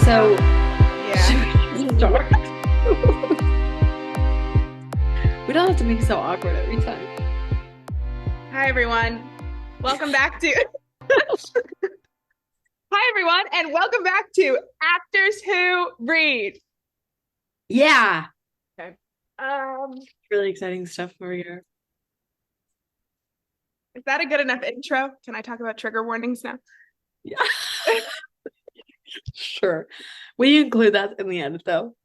So, Yeah. should we start? We don't have to make it so awkward every time. Hi, everyone. Welcome back to. Hi, everyone, and welcome back to Actors Who Read. Yeah. Okay. Really exciting stuff over here. Is that a good enough intro? Can I talk about trigger warnings now? Yeah. Sure. Will you include that in the edit, though?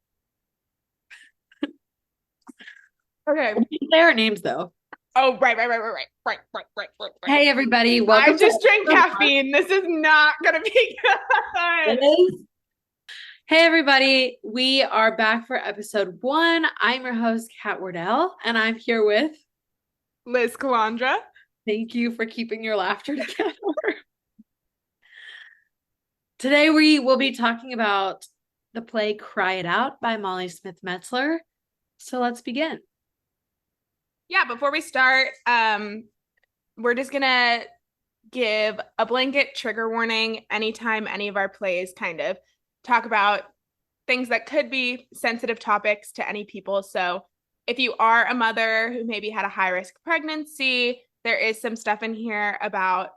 Okay. We can say our names, though. Oh, right. Hey, everybody. I Welcome just drank episode caffeine. This is not going to be one. good. Hey, everybody. We are back for episode 1. I'm your host, Kat Wardell, and I'm here with... Liz Calandra. Thank you for keeping your laughter together. Today we will be talking about the play Cry It Out by Molly Smith Metzler. So let's begin. Yeah, before we start, we're just gonna give a blanket trigger warning anytime any of our plays kind of talk about things that could be sensitive topics to any people. So if you are a mother who maybe had a high risk pregnancy, there is some stuff in here about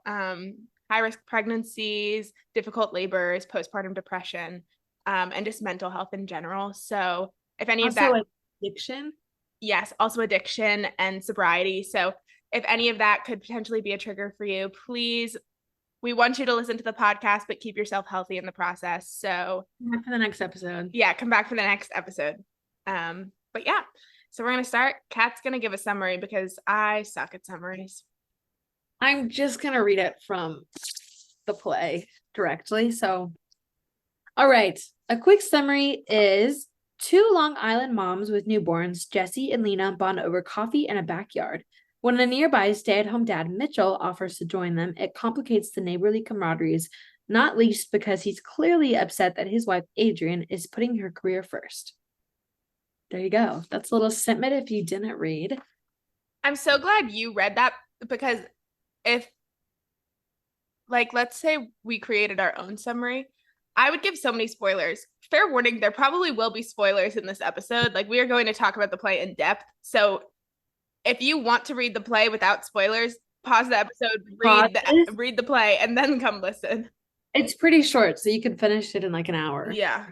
high risk pregnancies, difficult labors, postpartum depression, and just mental health in general. So if any of Also, that, addiction. yes, also addiction and sobriety. So if any of that could potentially be a trigger for you, please, we want you to listen to the podcast, but keep yourself healthy in the process. So Back for the next episode. yeah, come back for the next episode. But yeah, so we're gonna start. Kat's gonna give a summary because I suck at summaries. I'm just going to read it from the play directly. So, all right. A quick summary is 2 Long Island moms with newborns, Jessie and Lena, bond over coffee in a backyard. When a nearby stay-at-home dad, Mitchell, offers to join them, it complicates the neighborly camaraderies, not least because he's clearly upset that his wife, Adrian, is putting her career first. There you go. That's a little snippet if you didn't read. I'm so glad you read that because if, like, let's say we created our own summary, I would give so many spoilers. Fair warning, there probably will be spoilers in this episode. Like, we are going to talk about the play in depth. So if you want to read the play without spoilers, pause the episode, read the play, and then come listen. It's pretty short, so you can finish it in like an hour. Yeah.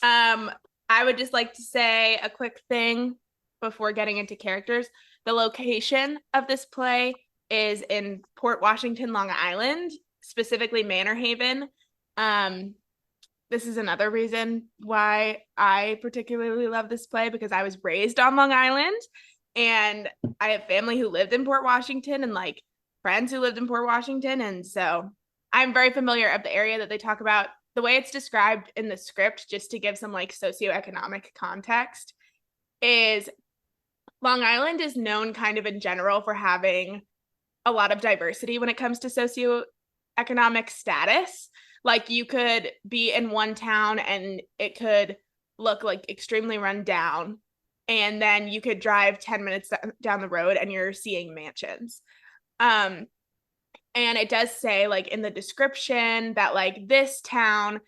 I would just like to say a quick thing before getting into characters. The location of this play is in Port Washington, Long Island, specifically Manor Haven. This is another reason why I particularly love this play because I was raised on Long Island and I have family who lived in Port Washington and like friends who lived in Port Washington. And so I'm very familiar of the area that they talk about. The way it's described in the script, just to give some like socioeconomic context, is Long Island is known kind of in general for having a lot of diversity when it comes to socioeconomic status. Like you could be in one town and it could look like extremely run down. And then you could drive 10 minutes down the road and you're seeing mansions. And it does say like in the description that like this town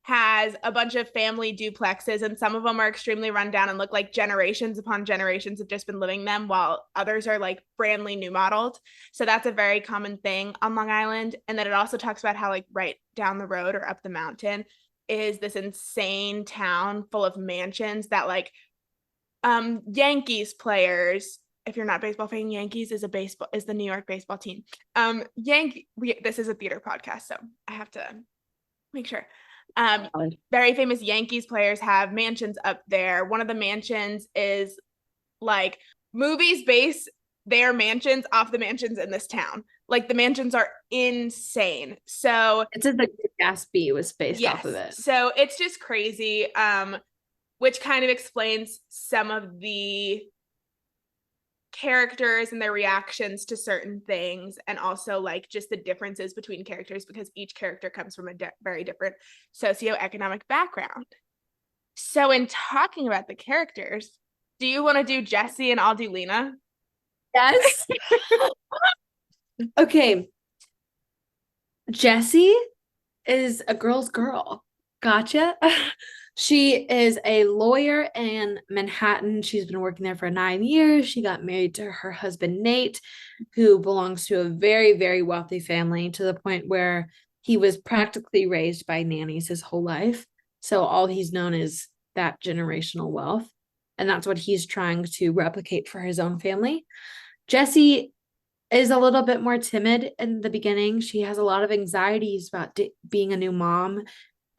has a bunch of family duplexes and some of them are extremely run down and look like generations upon generations have just been living them while others are like brandly new modeled. So that's a very common thing on Long Island. And then it also talks about how like right down the road or up the mountain is this insane town full of mansions that like Yankees players, if you're not a baseball fan, Yankees is the New York baseball team. This is a theater podcast, so I have to make sure. Very famous Yankees players have mansions up there. One of the mansions is like movies base their mansions off the mansions in this town. Like the mansions are insane. So it says like Gatsby was based off of it. So it's just crazy. Which kind of explains some of the characters and their reactions to certain things, and also like just the differences between characters because each character comes from a very different socioeconomic background. So in talking about the characters, do you want to do Jessie and I'll do Lena? Yes. Okay. Jessie is a girl's girl. Gotcha. She is a lawyer in Manhattan. She's been working there for 9 years. She got married to her husband, Nate, who belongs to a very, very wealthy family to the point where he was practically raised by nannies his whole life. So all he's known is that generational wealth. And that's what he's trying to replicate for his own family. Jessie is a little bit more timid in the beginning. She has a lot of anxieties about being a new mom,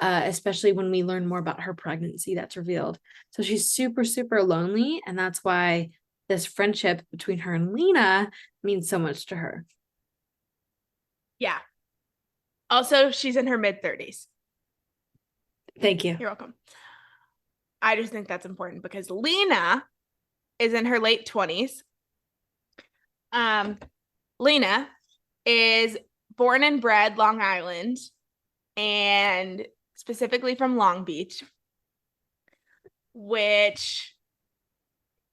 especially when we learn more about her pregnancy that's revealed. So she's super, super lonely. And that's why this friendship between her and Lena means so much to her. Yeah. Also, she's in her mid-30s. Thank you. You're welcome. I just think that's important because Lena is in her late 20s. Lena is born and bred Long Island and specifically from Long Beach, which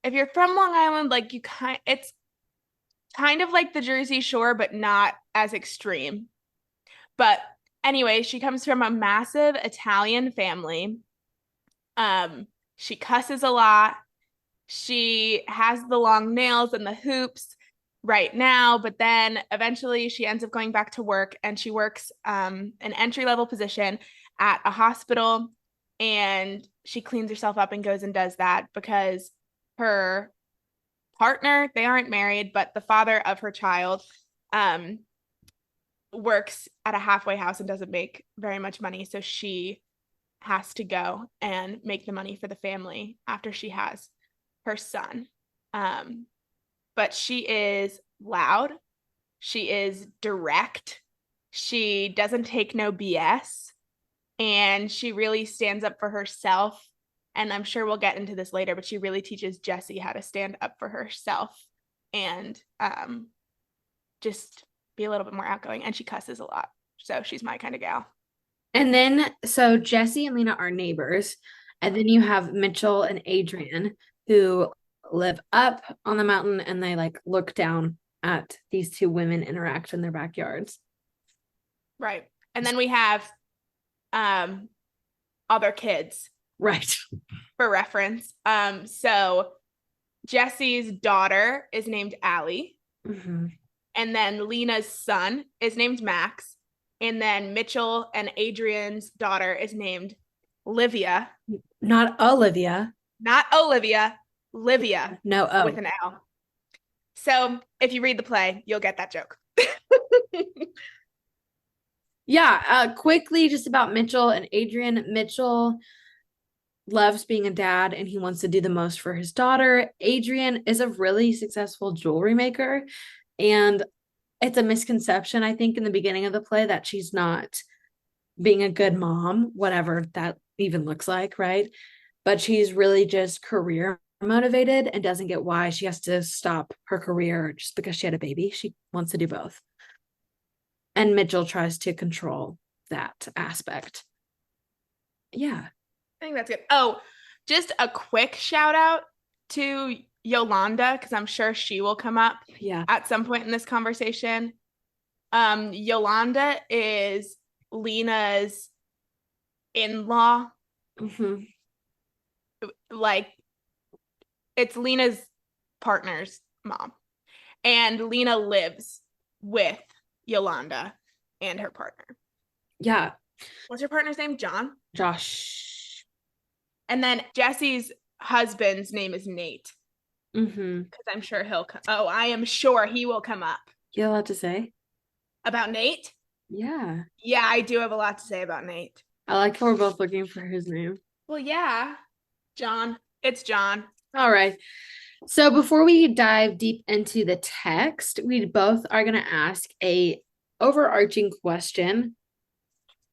if you're from Long Island, like it's kind of like the Jersey Shore, but not as extreme. But anyway, she comes from a massive Italian family. She cusses a lot. She has the long nails and the hoops right now, but then eventually she ends up going back to work and she works an entry-level position at a hospital, and she cleans herself up and goes and does that because her partner, they aren't married, but the father of her child works at a halfway house and doesn't make very much money, so she has to go and make the money for the family after she has her son. But she is loud. She is direct. She doesn't take no BS. And she really stands up for herself. And I'm sure we'll get into this later, but she really teaches Jessie how to stand up for herself and just be a little bit more outgoing. And she cusses a lot. So she's my kind of gal. And then, so Jessie and Lena are neighbors. And then you have Mitchell and Adrian who live up on the mountain and they like look down at these two women interact in their backyards. Right. And then we have other kids. Right. For reference. So Jessie's daughter is named Allie. Mm-hmm. And then Lena's son is named Max. And then Mitchell and Adrian's daughter is named Livia. Not Olivia. Not Olivia, Livia. No O. With an L. So if you read the play, you'll get that joke. Yeah, quickly just about Mitchell and Adrian. Mitchell loves being a dad and he wants to do the most for his daughter. Adrian is a really successful jewelry maker, and it's a misconception, I think, in the beginning of the play that she's not being a good mom, whatever that even looks like, right? But she's really just career motivated and doesn't get why she has to stop her career just because she had a baby. She wants to do both. And Mitchell tries to control that aspect. Yeah. I think that's good. Oh, just a quick shout out to Yolanda, because I'm sure she will come up at some point in this conversation. Yolanda is Lena's in-law. Mm-hmm. Like, it's Lena's partner's mom. And Lena lives with Yolanda and her partner. Yeah. What's her partner's name? John? Josh. And then Jessie's husband's name is Nate. Mm-hmm. Because I'm sure he'll come. Oh, I am sure he will come up. You have a lot to say? About Nate? Yeah. Yeah, I do have a lot to say about Nate. I like how we're both looking for his name. Well, yeah. John. It's John. All right. So before we dive deep into the text, we both are going to ask a overarching question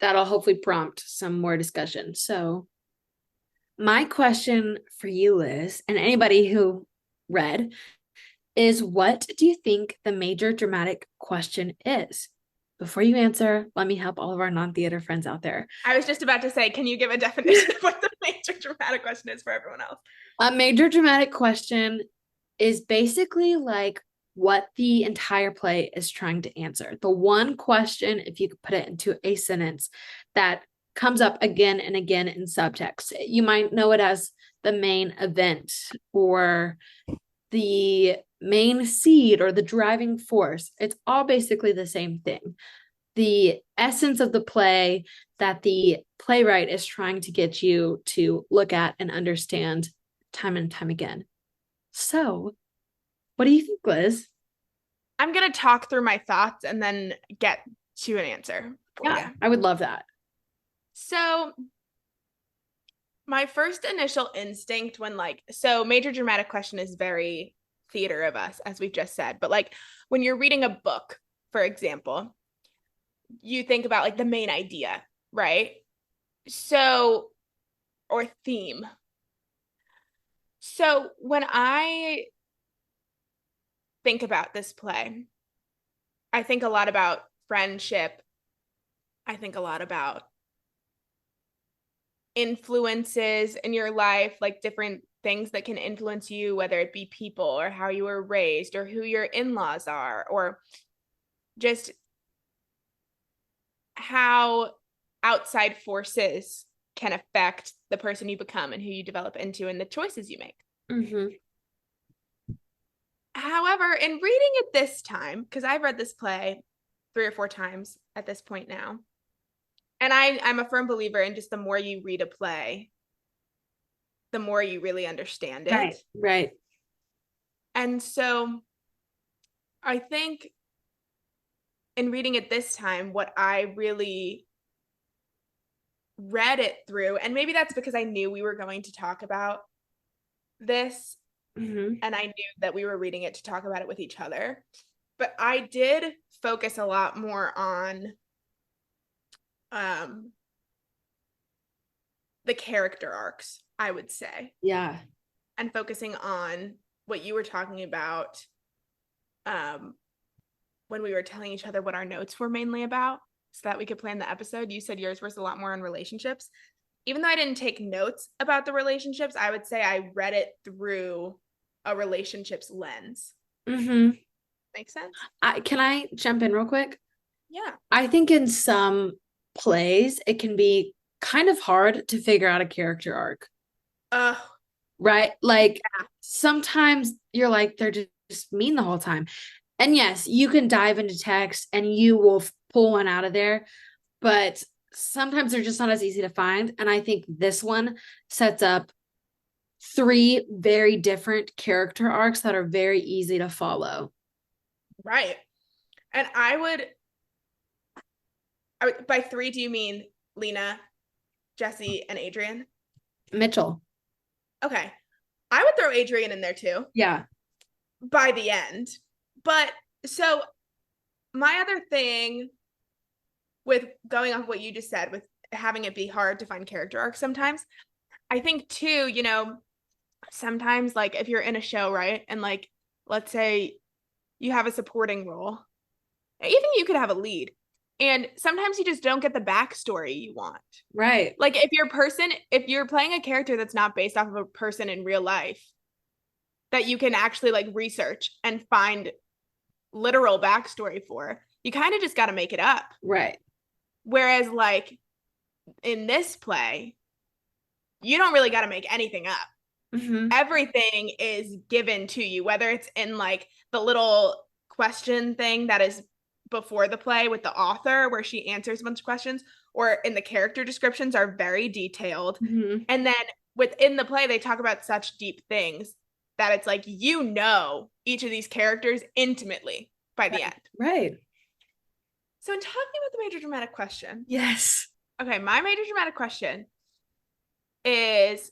that'll hopefully prompt some more discussion. So my question for you, Liz, and anybody who read, is what do you think the major dramatic question is? Before you answer, let me help all of our non-theater friends out there. I was just about to say, can you give a definition of what the major dramatic question is for everyone else? A major dramatic question is basically like what the entire play is trying to answer. The one question, if you could put it into a sentence, that comes up again and again in subtext. You might know it as the main event or the main seed or the driving force. It's all basically the same thing. The essence of the play that the playwright is trying to get you to look at and understand time and time again. So, what do you think, Liz? I'm going to talk through my thoughts and then get to an answer for Yeah, you. I would love that. So, my first initial instinct when so Major Dramatic Question is very theater of us, as we've just said, but like when you're reading a book, for example, you think about like the main idea, right? So, or theme. So when I think about this play, I think a lot about friendship. I think a lot about influences in your life, like different things that can influence you, whether it be people or how you were raised or who your in-laws are, or just how outside forces can affect the person you become and who you develop into and the choices you make. Mm-hmm. However, in reading it this time, because I've read this play 3 or 4 times at this point now, and I'm a firm believer in just the more you read a play, the more you really understand it. Right. And so I think in reading it this time, what I really read it through, and maybe that's because I knew we were going to talk about this, Mm-hmm. and I knew that we were reading it to talk about it with each other. But I did focus a lot more on the character arcs, I would say. Yeah. And focusing on what you were talking about when we were telling each other what our notes were mainly about so that we could plan the episode. You said yours was a lot more on relationships. Even though I didn't take notes about the relationships, I would say I read it through a relationships lens. Mm-hmm. Make sense? Can I jump in real quick? Yeah. I think in some plays, it can be kind of hard to figure out a character arc, right? Like sometimes you're like, they're just mean the whole time. And yes, you can dive into text and you will pull one out of there, but sometimes they're just not as easy to find. And I think this one sets up 3 very different character arcs that are very easy to follow. Right. And I would, by 3, do you mean Lena, Jesse, and Adrian? Mitchell. Okay. I would throw Adrian in there too. Yeah. By the end. But so my other thing with going off what you just said, with having it be hard to find character arcs sometimes, I think too, sometimes like if you're in a show, right? And like, let's say you have a supporting role, even you could have a lead. And sometimes you just don't get the backstory you want. Right. Like if you're playing a character that's not based off of a person in real life, that you can actually like research and find literal backstory for, you kind of just got to make it up. Right. Whereas like in this play, you don't really got to make anything up. Mm-hmm. Everything is given to you, whether it's in like the little question thing that is before the play with the author where she answers a bunch of questions, or in the character descriptions are very detailed. Mm-hmm. And then within the play, they talk about such deep things that it's like, each of these characters intimately by the end. Right. So in talking about the major dramatic question. Yes. Okay, my major dramatic question is,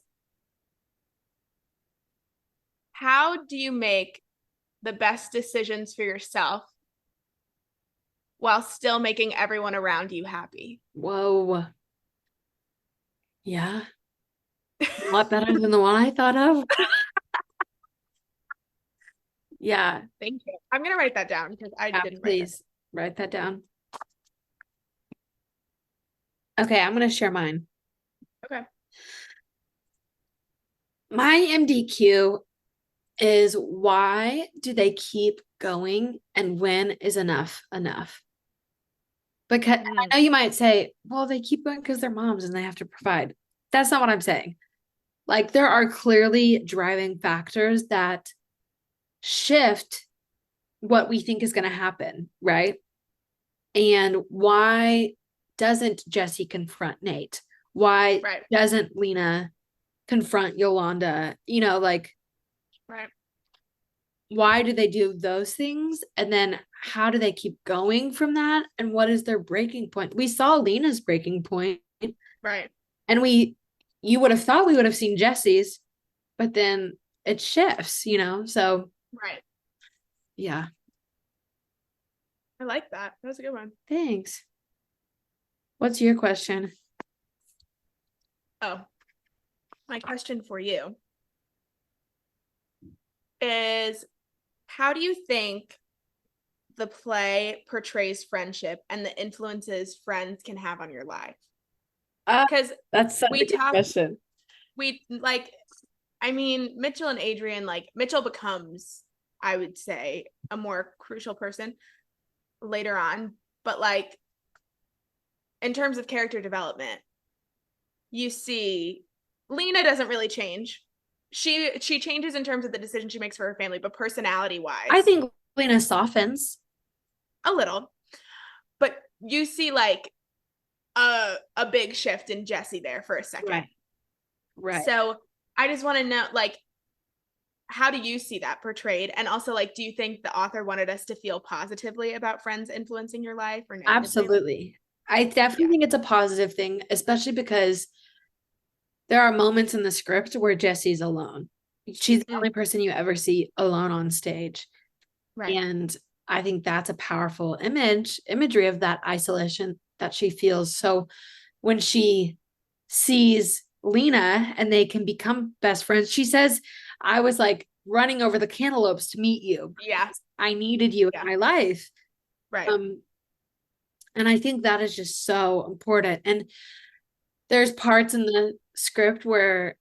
how do you make the best decisions for yourself while still making everyone around you happy? Whoa. Yeah. A lot better than the one I thought of. Yeah. Thank you. I'm going to write that down because I didn't write that. Please write that down. Okay, I'm going to share mine. Okay. My MDQ is, why do they keep going and when is enough enough? Because Mhm. I know you might say, well, they keep going because they're moms and they have to provide. That's not what I'm saying. Like, there are clearly driving factors that shift what we think is going to happen, right? And why doesn't Jesse confront Nate? Why Right. doesn't Lena confront Yolanda? Like, Right. why do they do those things? And then how do they keep going from that? And what is their breaking point? We saw Lena's breaking point, Right. and you would have thought we would have seen Jesse's, but then it shifts. So Right. yeah, I like that. That was a good one. thanks. What's your question? Oh, my question for you is, how do you think the play portrays friendship and the influences friends can have on your life? Uh, Because that's such we a good talk, question. we like, I mean, Mitchell and Adrian, like, Mitchell becomes, I would say, a more crucial person later on. But, like, in terms of character development, you see Lena doesn't really change. She changes in terms of the decision she makes for her family, but personality I wise, think Lena softens. a little. But you see like a big shift in Jesse there for a second. Right. Right. So I just want to know, like, how do you see that portrayed? And also, like, do you think the author wanted us to feel positively about friends influencing your life or negatively? Absolutely. I definitely Yeah. think it's a positive thing, especially because there are moments in the script where Jesse's alone. She's the Mm, only person you ever see alone on stage. right. And I think that's a powerful imagery of that isolation that she feels. So when she sees Lena and they can become best friends, she says, I was like running over the cantaloupes to meet you. Yeah. I needed you Yeah. in my life. Right. Um, and I think that is just so important. And there's parts in the script where,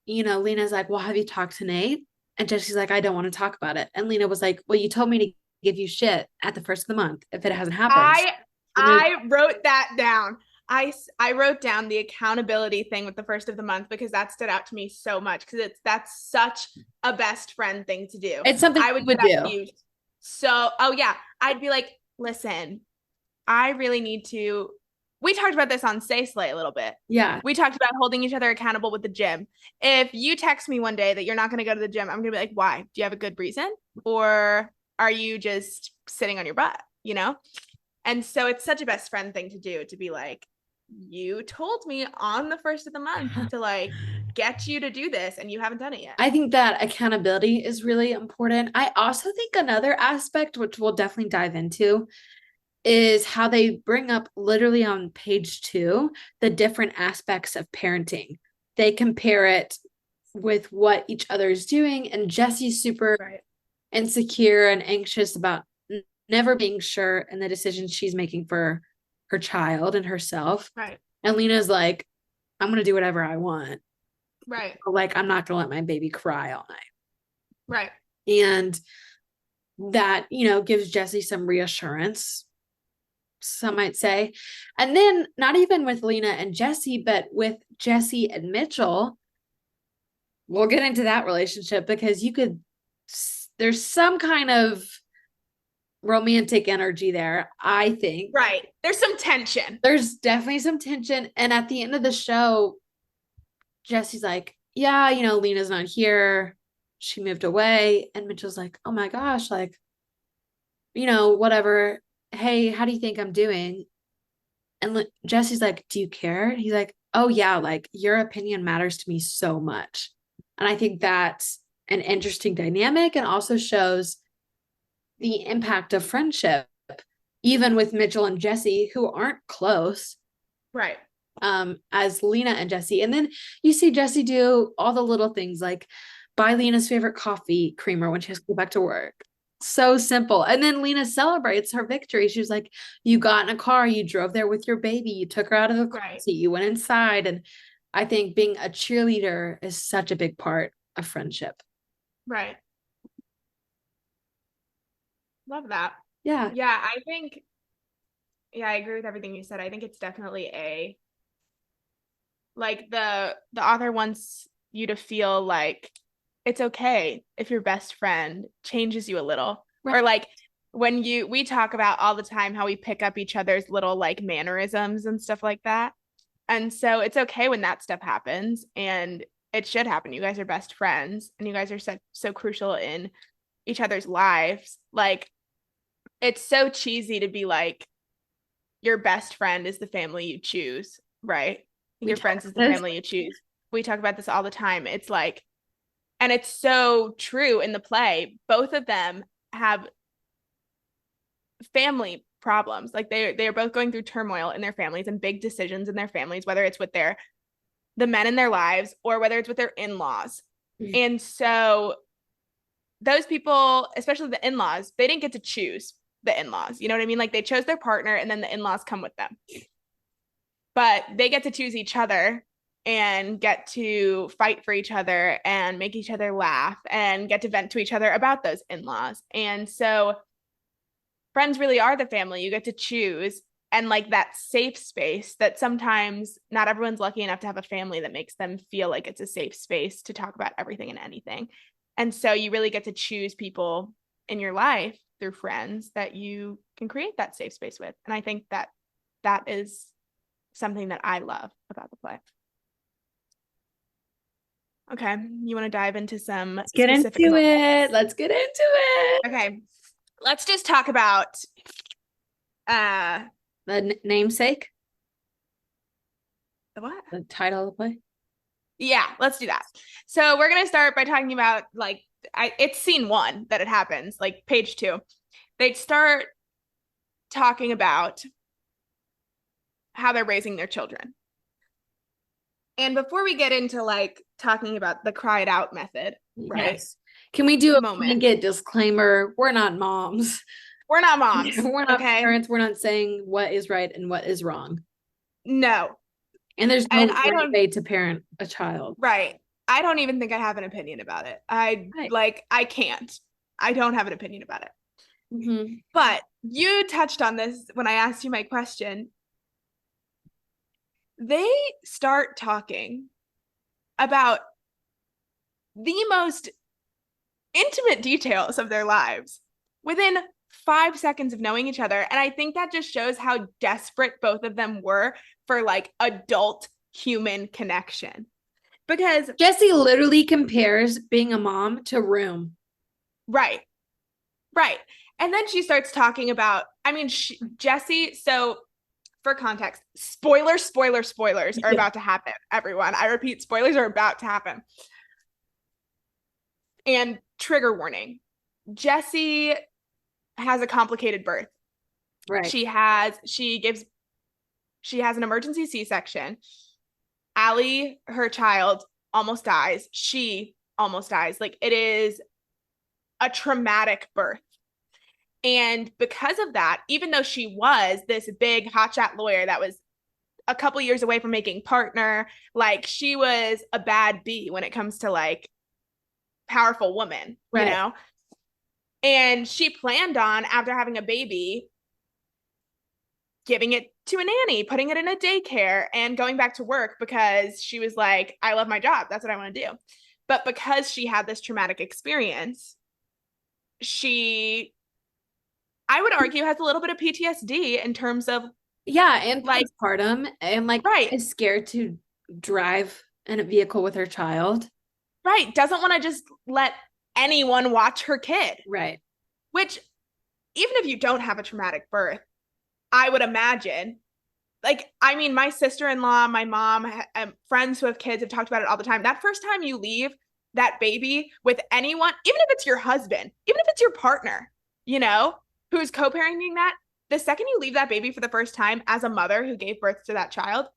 Lena's like, well, have you talked to Nate? And Jesse's like, I don't want to talk about it. And Lena was like, well, you told me to give you shit at the first of the month if it hasn't happened. I And there's, I wrote that down. I wrote down the accountability thing with the first of the month because that stood out to me so much because that's such a best friend thing to do. it's something I you would do would that to do. you. So, oh yeah, I'd be like, listen, I really need to. We talked about this on Say Slay a little bit. Yeah. We talked about holding each other accountable with the gym. If you text me one day that you're not going to go to the gym, I'm going to be like, why? Do you have a good reason? Or are you just sitting on your butt? You know? And so it's such a best friend thing to do to be like, you told me on the first of the month to like get you to do this and you haven't done it yet. I think that accountability is really important. I also think another aspect, which we'll definitely dive into, is how they bring up literally on page 2 the different aspects of parenting. They compare it with what each other is doing, and Jesse's super Right. insecure and anxious about never being sure in the decisions she's making for her child and herself. Right. And Lena's like, I'm going to do whatever I want. Right. Like, I'm not going to let my baby cry all night. Right. And that, gives Jesse some reassurance, some might say. And then not even with Lena and Jesse, but with Jesse and Mitchell, we'll get into that relationship because there's some kind of romantic energy there, I think. Right. There's some tension. There's definitely some tension. And at the end of the show, Jesse's like, yeah, Lena's not here. She moved away. And Mitchell's like, oh my gosh, like, whatever. Hey, how do you think I'm doing? And Jesse's like, do you care? He's like, oh yeah, like your opinion matters to me so much. And I think that's an interesting dynamic and also shows the impact of friendship, even with Mitchell and Jesse, who aren't close, Right. as Lena and Jesse. And then you see Jesse do all the little things like buy Lena's favorite coffee creamer when she has to go back to work. So simple. And then Lena celebrates her victory. She was like, you got in a car, you drove there with your baby, you took her out of the car Right. seat, you went inside. And I think being a cheerleader is such a big part of friendship. Right. Love that. Yeah. Yeah, I think Yeah, I agree with everything you said. I think it's definitely like the author wants you to feel like it's okay if your best friend changes you a little. Right. Or like when we talk about all the time how we pick up each other's little like mannerisms and stuff like that. And so it's okay when that stuff happens, and it should happen. You guys are best friends and you guys are so crucial in each other's lives. Like it's so cheesy to be like your best friend is the family you choose, right? Your friends is the family you choose. We talk about this all the time. It's like, and it's so true in the play. Both of them have family problems. Like they're both going through turmoil in their families and big decisions in their families, whether it's with the men in their lives or whether it's with their in-laws. Mm-hmm. And so those people, especially the in-laws, they didn't get to choose the in-laws. You know what I mean? Like they chose their partner and then the in-laws come with them. But they get to choose each other and get to fight for each other and make each other laugh and get to vent to each other about those in-laws. And so friends really are the family you get to choose, and like that safe space that sometimes not everyone's lucky enough to have a family that makes them feel like it's a safe space to talk about everything and anything. And so you really get to choose people in your life through friends that you can create that safe space with. And I think that is something that I love about the play. Okay, you want to dive into some Let's get into it. Let's get into it. Okay, let's just talk about the namesake. The what? The title of the play. Yeah, let's do that. So we're gonna start by talking about like it's scene 1 that it happens, like page 2. They start talking about how they're raising their children. And before we get into like talking about the cry it out method, right? Yes. Can we do a blanket disclaimer? We're not moms. We're not moms. We're not parents. We're not saying what is right and what is wrong. No. And there's no right way to parent a child. Right. I don't even think I have an opinion about it. I can't. I don't have an opinion about it. Mm-hmm. But you touched on this when I asked you my question. They start talking about the most intimate details of their lives within 5 seconds of knowing each other. And I think that just shows how desperate both of them were for like adult human connection. Because Jessie literally compares being a mom to Room. Right. Right. And then she starts talking about, Jessie, so for context, spoilers are about to happen, everyone. I repeat, spoilers are about to happen. And trigger warning. Jessie has a complicated birth. Right. She has an emergency C-section. Allie, her child, almost dies. She almost dies. Like, it is a traumatic birth. And because of that, even though she was this big hotshot lawyer that was a couple years away from making partner, like she was a bad bee when it comes to like powerful woman, right. You know? And she planned on, after having a baby, giving it to a nanny, putting it in a daycare, and going back to work because she was like, I love my job. That's what I want to do. But because she had this traumatic experience, I would argue, has a little bit of PTSD in terms of and like postpartum, and like is scared to drive in a vehicle with her child. Right. Doesn't want to just let anyone watch her kid. Right. Which, even if you don't have a traumatic birth, I would imagine, my sister-in-law, my mom, friends who have kids have talked about it all the time. That first time you leave that baby with anyone, even if it's your husband, even if it's your partner, you know, who's co-parenting that, the second you leave that baby for the first time as a mother who gave birth to that child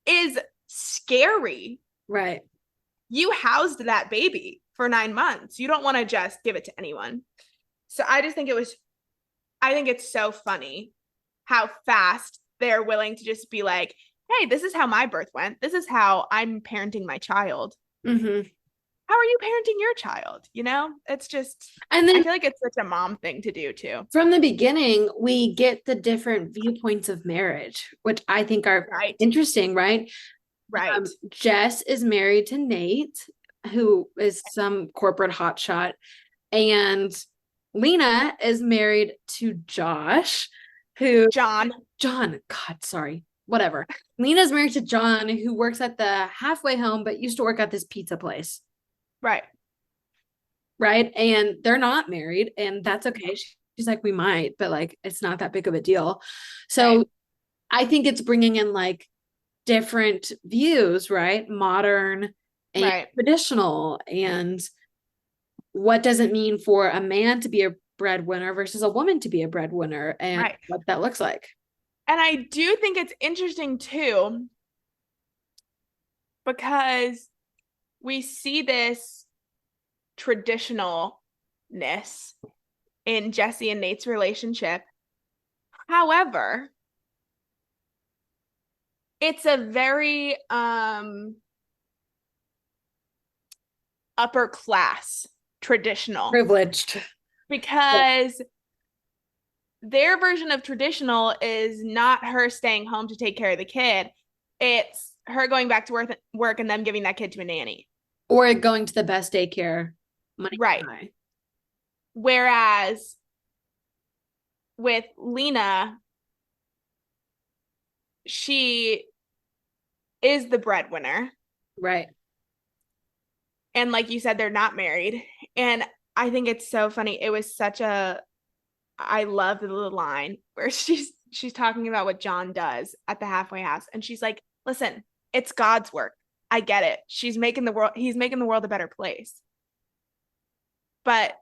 is scary. Right. You housed that baby for 9 months. You don't want to just give it to anyone. So I just think it's so funny how fast they're willing to just be like, hey, this is how my birth went. This is how I'm parenting my child. Mm-hmm. how are you parenting your child? You know, it's just, And I then feel like it's such a mom thing to do too. from the beginning, we get the different viewpoints of marriage, which I think are Right. interesting, right? Right. Jess is married to Nate, who is some corporate hotshot, and Lena is married to Josh, who John. John, God, sorry, whatever. Lena's married to John, who works at the halfway home, but used to work at this pizza place, Right. right? And they're not married, and that's okay. She's like, we might, but like, it's not that big of a deal. So Right. I think it's bringing in like different views, right? Modern and Right. traditional, and what does it mean for a man to be a breadwinner versus a woman to be a breadwinner, and Right. what that looks like. And I do think it's interesting too, because we see this traditionalness in Jesse and Nate's relationship. However, it's a very upper class traditional, Privileged. because their version of traditional is not her staying home to take care of the kid. It's her going back to work and them giving that kid to a nanny. Or going to the best daycare money Right. can buy. Whereas with Lena, she is the breadwinner. Right. And like you said, they're not married. And I think it's so funny. It was such a, I love the line where she's talking about what John does at the halfway house. And she's like, listen, it's God's work. I get it. He's making the world a better place. But,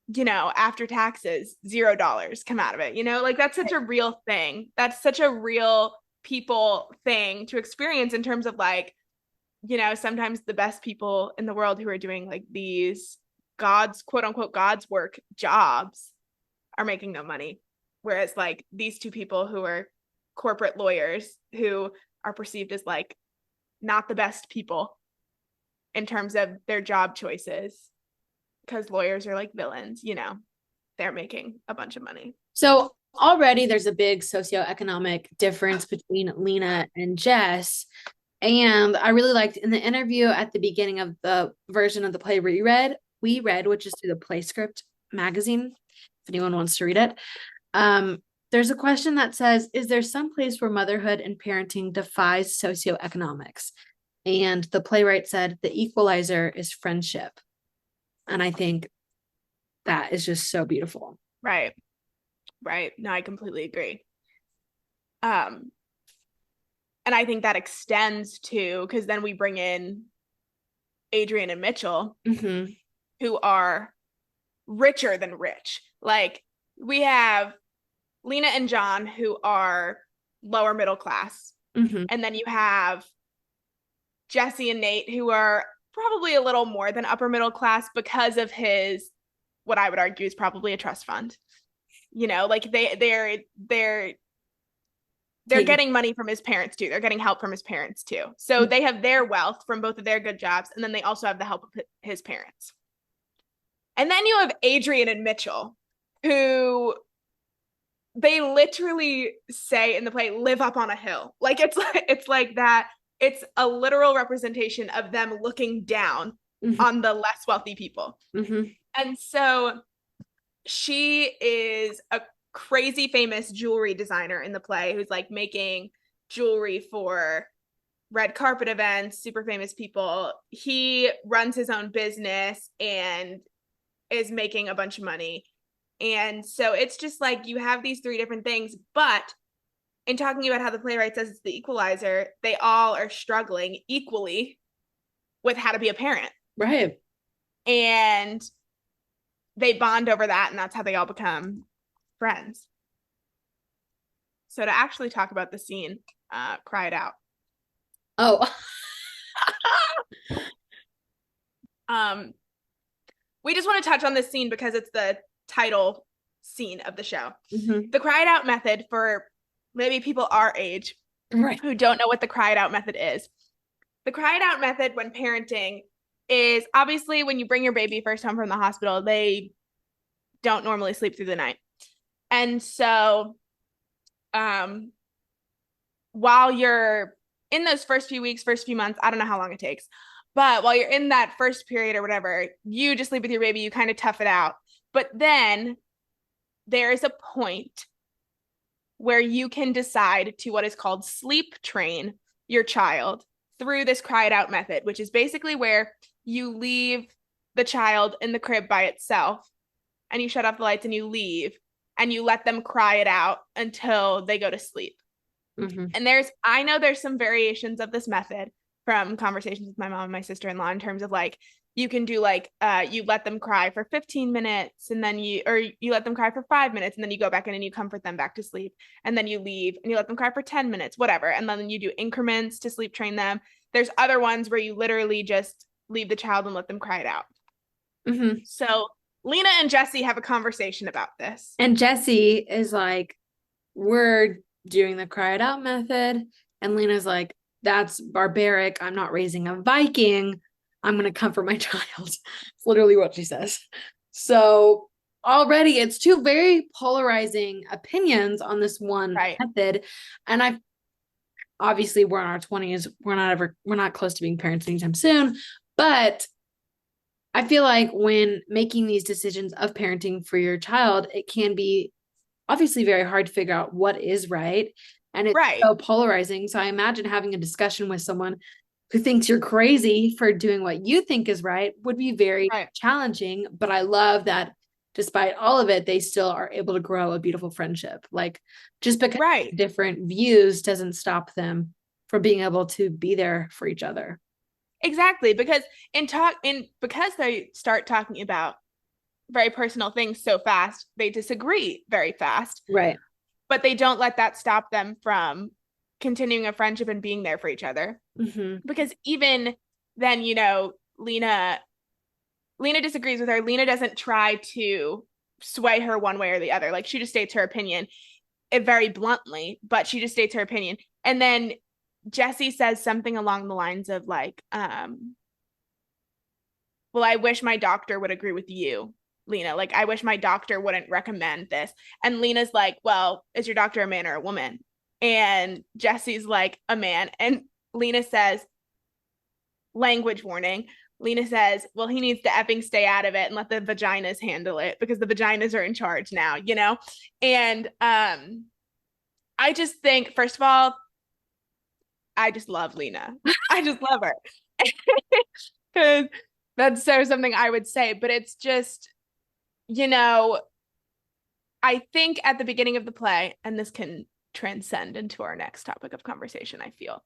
you know, after taxes, $0 come out of it. You know, like that's such a real thing. That's such a real people thing to experience in terms of like, you know, sometimes the best people in the world who are doing like these God's quote unquote God's work jobs are making no money. Whereas like these two people who are corporate lawyers who are perceived as like not the best people in terms of their job choices, because lawyers are like villains, you know, they're making a bunch of money. So already there's a big socioeconomic difference between Lena and Jess. And I really liked in the interview at the beginning of the version of the play we read, which is through the PlayScript magazine, if anyone wants to read it. There's a question that says, is there some place where motherhood and parenting defies socioeconomics? And the playwright said, the equalizer is friendship. And I think that is just so beautiful. Right. Right. No, I completely agree. And I think that extends to, because then we bring in Adrian and Mitchell, Mm-hmm. who are richer than rich. Like we have Lena and John, who are lower middle class. Mm-hmm. And then you have Jesse and Nate, who are probably a little more than upper middle class because of his, what I would argue is probably a trust fund. You know, like they're getting money from his parents too. They're getting help from his parents too. So they have their wealth from both of their good jobs, and then they also have the help of his parents. And then you have Adrian and Mitchell, who they literally say in the play, live up on a hill. Like it's like that. It's a literal representation of them looking down on the less wealthy people. And so she is a crazy famous jewelry designer in the play who's like making jewelry for red carpet events, super famous people. He runs his own business and is making a bunch of money. And so it's just like you have these three different things, but in talking about how the playwright says it's the equalizer, they all are struggling equally with how to be a parent. Right. And they bond over that, and that's how they all become friends. So to actually talk about the scene, Cry It Out. Oh. We just want to touch on this scene because it's the title scene of the show. Mm-hmm. The Cry It Out method, for maybe people our age, right, who don't know what the Cry It Out method is. The Cry It Out method when parenting is obviously when you bring your baby first home from the hospital, they don't normally sleep through the night. And so um while you're in those first few weeks, first few months, I don't know how long it takes, but while you're in that first period or whatever, you just sleep with your baby, you kind of tough it out. But then there is a point where you can decide to what is called sleep train your child through this cry it out method, which is basically where you leave the child in the crib by itself and you shut off the lights and you leave and you let them cry it out until they go to sleep. Mm-hmm. And I know there's some variations of this method from conversations with my mom and my sister-in-law in terms of like, you can do like, you let them cry for 15 minutes and then you let them cry for 5 minutes and then you go back in and you comfort them back to sleep. And then you leave and you let them cry for 10 minutes, whatever. And then you do increments to sleep train them. There's other ones where you literally just leave the child and let them cry it out. Mm-hmm. So Lena and Jesse have a conversation about this. And Jesse is like, we're doing the cry it out method. And Lena's like, that's barbaric. I'm not raising a Viking. I'm going to comfort my child. It's literally what she says. So already it's two very polarizing opinions on this one method. And obviously we're in our 20s. We're not close to being parents anytime soon. But I feel like when making these decisions of parenting for your child, it can be obviously very hard to figure out what is right. And it's so polarizing. So I imagine having a discussion with someone who thinks you're crazy for doing what you think is right would be very challenging. But I love that despite all of it, they still are able to grow a beautiful friendship. Like just because different views doesn't stop them from being able to be there for each other. Exactly. Because because they start talking about very personal things so fast, they disagree very fast. Right. But they don't let that stop them from continuing a friendship and being there for each other. Mm-hmm. Because even then, Lena disagrees with her. Lena doesn't try to sway her one way or the other. Like she just states her opinion very bluntly, but she just states her opinion. And then Jesse says something along the lines of like, well, I wish my doctor would agree with you, Lena. Like, I wish my doctor wouldn't recommend this. And Lena's like, well, is your doctor a man or a woman? And Jesse's like, a man. And Lena says, language warning. Lena says, well, he needs to effing stay out of it and let the vaginas handle it because the vaginas are in charge now, And I just think, first of all, I just love Lena. I just love her. Because that's so something I would say. But it's just, I think at the beginning of the play, and this can transcend into our next topic of conversation, I feel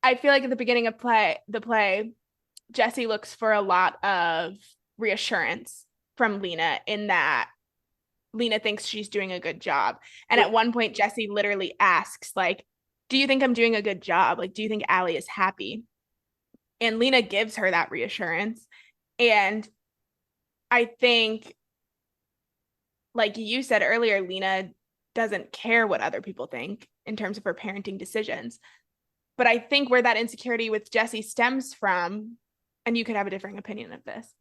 like at the beginning of the play, Jesse looks for a lot of reassurance from Lena in that Lena thinks she's doing a good job. And at one point, Jesse literally asks, like, do you think I'm doing a good job? Like, do you think Allie is happy? And Lena gives her that reassurance. And I think, like you said earlier, Lena doesn't care what other people think in terms of her parenting decisions. But I think where that insecurity with Jesse stems from, and you could have a differing opinion of this,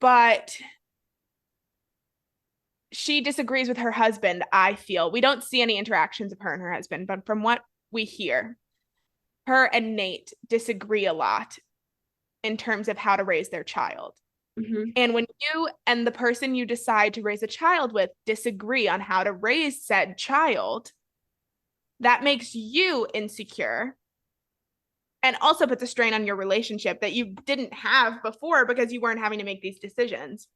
but she disagrees with her husband, I feel. We don't see any interactions of her and her husband, but from what we hear, her and Nate disagree a lot in terms of how to raise their child. Mm-hmm. And when you and the person you decide to raise a child with disagree on how to raise said child, that makes you insecure and also puts a strain on your relationship that you didn't have before because you weren't having to make these decisions.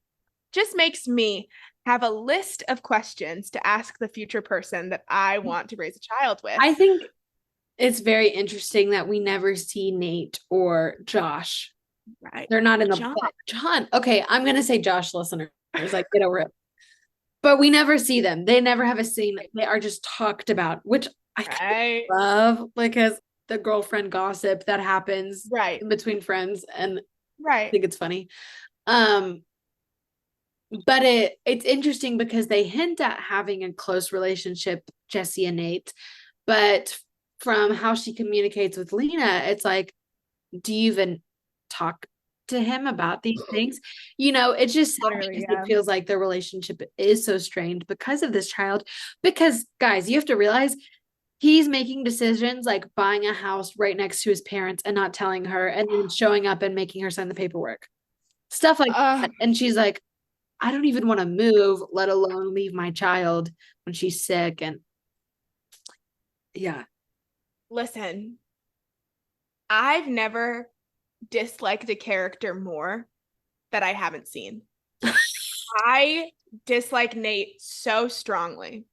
Just makes me have a list of questions to ask the future person that I want to raise a child with. I think it's very interesting that we never see Nate or Josh. Right. They're not in the John. Okay, I'm going to say Josh, listeners. Like, get over it. But we never see them. They never have a scene. They are just talked about, which I love, because the girlfriend gossip that happens in between friends, and I think it's funny. But it's interesting because they hint at having a close relationship, Jesse and Nate, but from how she communicates with Lena, it's like do you even talk to him about these things? You know, it's just sad Literally, because yeah. it feels like their relationship is so strained because of this child. Because, guys, you have to realize he's making decisions like buying a house right next to his parents and not telling her, and then showing up and making her sign the paperwork. Stuff like that. And she's like, I don't even want to move, let alone leave my child when she's sick. And yeah. Listen, I've never disliked a character more that I haven't seen. I dislike Nate so strongly.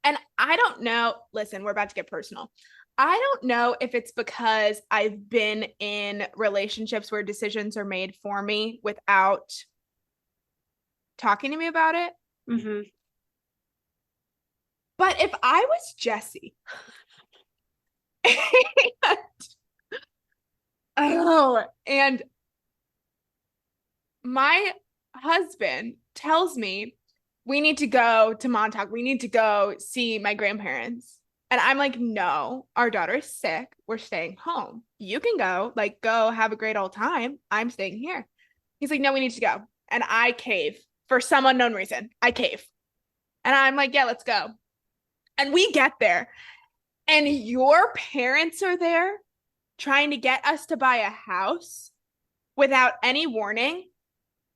And I don't know, listen, we're about to get personal. I don't know if it's because I've been in relationships where decisions are made for me without talking to me about it. Mm-hmm. But if I was Jesse, and my husband tells me we need to go to Montauk, we need to go see my grandparents. And I'm like, no, our daughter is sick. We're staying home. You can go, like, go have a great old time. I'm staying here. He's like, no, we need to go. And I cave for some unknown reason. I cave. And I'm like, yeah, let's go. And we get there, and your parents are there trying to get us to buy a house without any warning.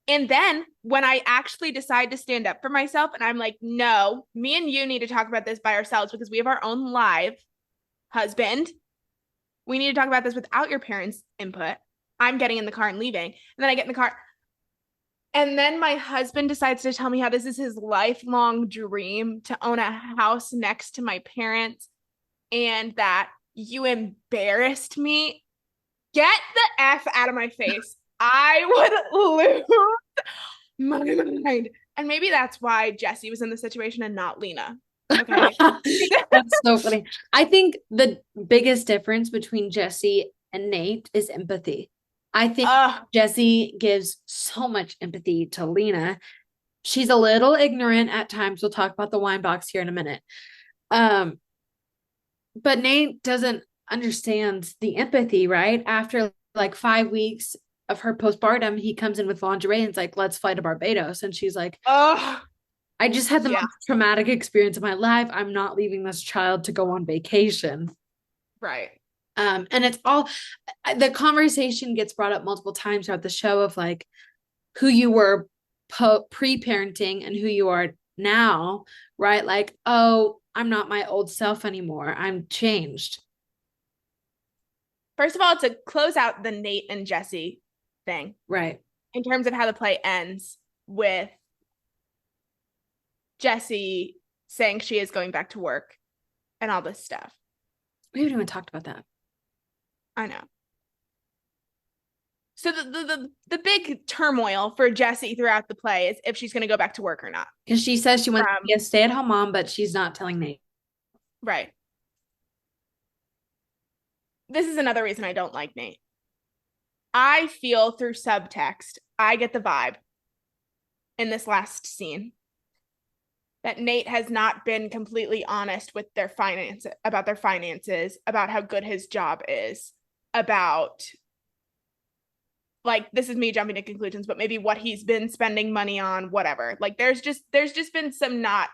And then when I actually decide to stand up for myself and I'm like, no, me and you need to talk about this by ourselves because we have our own live husband. We need to talk about this without your parents' input. I'm getting in the car and leaving. And then I get in the car. And then my husband decides to tell me how this is his lifelong dream to own a house next to my parents and that you embarrassed me. Get the F out of my face. I would lose my mind. And maybe that's why Jesse was in the situation and not Lena. Okay. That's so funny. I think the biggest difference between Jesse and Nate is empathy. I think Jesse gives so much empathy to Lena. She's a little ignorant at times. We'll talk about the wine box here in a minute. But Nate doesn't understand the empathy, right? After like 5 weeks of her postpartum, he comes in with lingerie and it's like, let's fly to Barbados. And she's like, I just had the most traumatic experience of my life. I'm not leaving this child to go on vacation. Right. And it's all the conversation gets brought up multiple times throughout the show of like who you were pre-parenting and who you are now, right? Like, oh, I'm not my old self anymore. I'm changed. First of all, to close out the Nate and Jesse thing. Right. In terms of how the play ends with Jesse saying she is going back to work and all this stuff. We haven't even talked about that. I know. So the big turmoil for Jesse throughout the play is if she's going to go back to work or not. Because she says she wants to be a stay-at-home mom, but she's not telling Nate. Right. This is another reason I don't like Nate. I feel through subtext, I get the vibe in this last scene that Nate has not been completely honest with their finances, about how good his job is, about like, this is me jumping to conclusions, but maybe what he's been spending money on, whatever. Like there's just been some not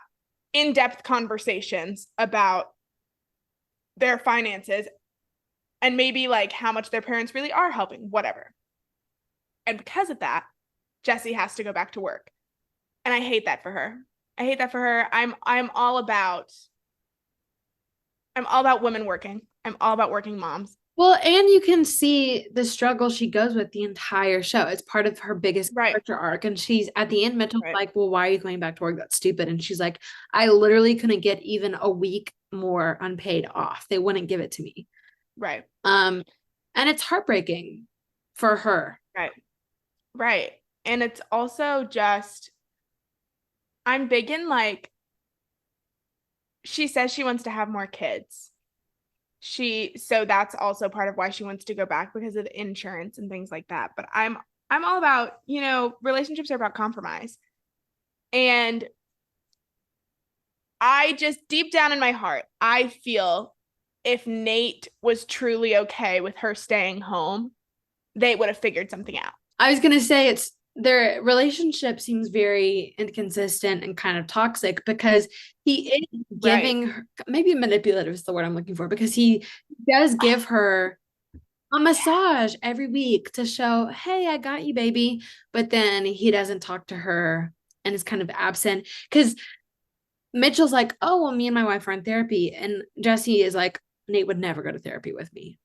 in-depth conversations about their finances and maybe like how much their parents really are helping, whatever. And because of that, Jesse has to go back to work. And I hate that for her. I'm all about women working. I'm all about working moms. Well, and you can see the struggle she goes with the entire show. It's part of her biggest character arc. And she's at the end, Mitchell's like, well, why are you going back to work? That's stupid. And she's like, I literally couldn't get even a week more unpaid off. They wouldn't give it to me. Right. And it's heartbreaking for her. Right. And it's also just, I'm big in like, she says she wants to have more kids. So that's also part of why she wants to go back, because of insurance and things like that. But I'm all about, relationships are about compromise. And I just, deep down in my heart, I feel if Nate was truly okay with her staying home, they would have figured something out. I was gonna say it's their relationship seems very inconsistent and kind of toxic because he is Right. giving her, maybe manipulative is the word I'm looking for, because he does give her a massage every week to show, hey, I got you, baby. But then he doesn't talk to her and is kind of absent. Because Mitchell's like, oh, well, me and my wife are in therapy. And Jesse is like, Nate would never go to therapy with me.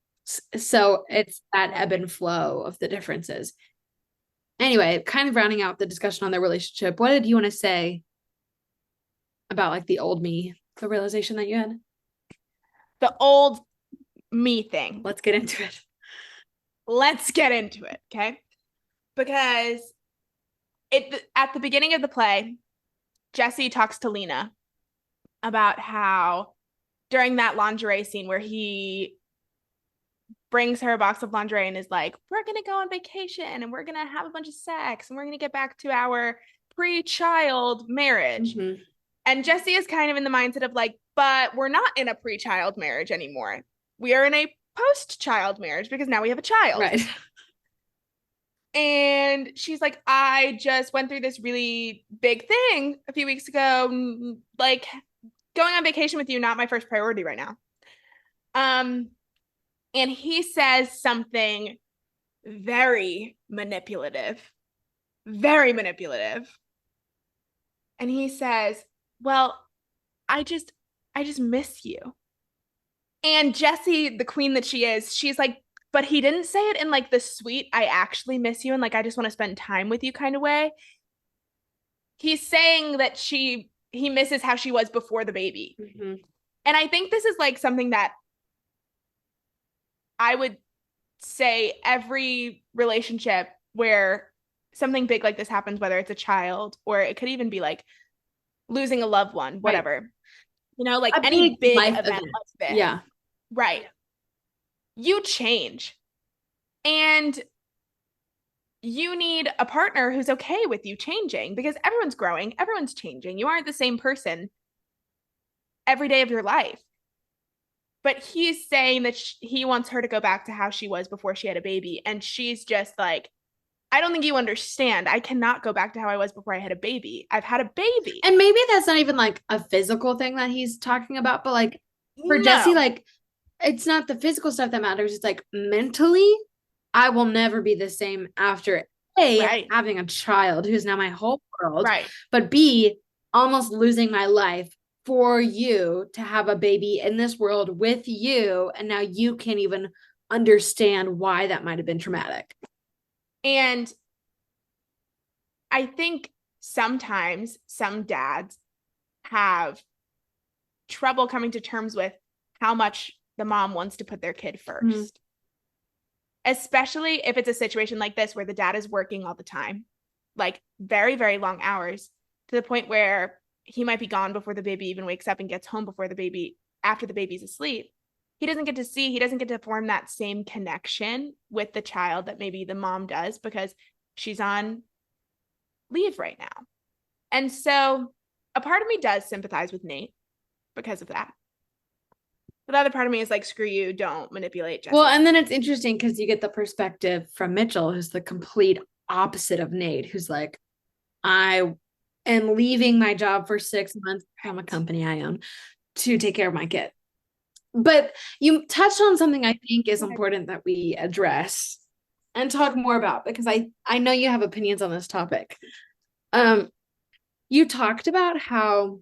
So it's that ebb and flow of the differences. Anyway, kind of rounding out the discussion on their relationship, what did you want to say about like the old me, the realization that you had? The old me thing. Let's get into it. Let's get into it, okay? Because it at the beginning of the play, Jesse talks to Lena about how during that lingerie scene where he brings her a box of lingerie and is like, we're gonna go on vacation and we're gonna have a bunch of sex and we're gonna get back to our pre-child marriage. Mm-hmm. And Jesse is kind of in the mindset of like, but we're not in a pre-child marriage anymore. We are in a post-child marriage because now we have a child. Right. And she's like, I just went through this really big thing a few weeks ago. Like, going on vacation with you, not my first priority right now. And he says something very manipulative, very manipulative. And he says, well, I just miss you. And Jessie, the queen that she is, she's like, but he didn't say it in like the sweet, I actually miss you and like I just want to spend time with you kind of way. He's saying that he misses how she was before the baby. Mm-hmm. And I think this is like something that I would say every relationship where something big like this happens, whether it's a child or it could even be like losing a loved one, whatever. Right. You know, like any big event like this. Yeah. Right. You change. And you need a partner who's okay with you changing because everyone's growing, everyone's changing. You aren't the same person every day of your life. But he's saying that he wants her to go back to how she was before she had a baby. And she's just like, I don't think you understand. I cannot go back to how I was before I had a baby. I've had a baby. And maybe that's not even like a physical thing that he's talking about, but like for Jesse, like it's not the physical stuff that matters. It's like mentally, I will never be the same after A, having a child who's now my whole world, but B, almost losing my life for you to have a baby in this world with you. And now you can't even understand why that might have been traumatic. And I think sometimes some dads have trouble coming to terms with how much the mom wants to put their kid first. Mm-hmm. Especially if it's a situation like this where the dad is working all the time, like very, very long hours, to the point where he might be gone before the baby even wakes up and gets home before the baby, after the baby's asleep. He doesn't get to form that same connection with the child that maybe the mom does because she's on leave right now. And so a part of me does sympathize with Nate because of that. But the other part of me is like, screw you, don't manipulate Jesse. Well, and then it's interesting because you get the perspective from Mitchell, who's the complete opposite of Nate, who's like, I am leaving my job for 6 months from a company I own to take care of my kid. But you touched on something I think is important that we address and talk more about, because I know you have opinions on this topic. You talked about how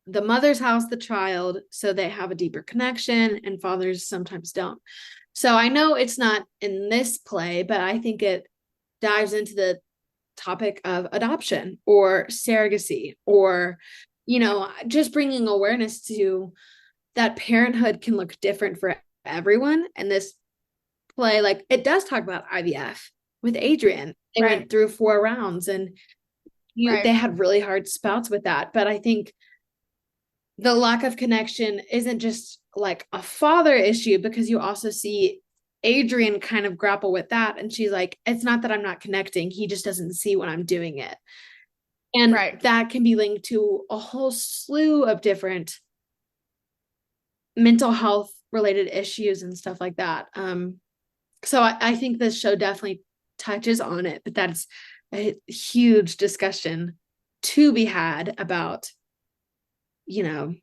the mother's house the child, so they have a deeper connection, and fathers sometimes don't. So I know it's not in this play, but I think it dives into the topic of adoption or surrogacy, or, you know, just bringing awareness to that parenthood can look different for everyone. And this play, like, it does talk about IVF with Adrian. They went through 4 rounds and they had really hard spouts with that. But I think the lack of connection isn't just like a father issue, because you also see Adrian kind of grapple with that. And she's like, it's not that I'm not connecting. He just doesn't see when I'm doing it. And that can be linked to a whole slew of different mental health related issues and stuff like that. So I think this show definitely touches on it, but that's a huge discussion to be had about, you know,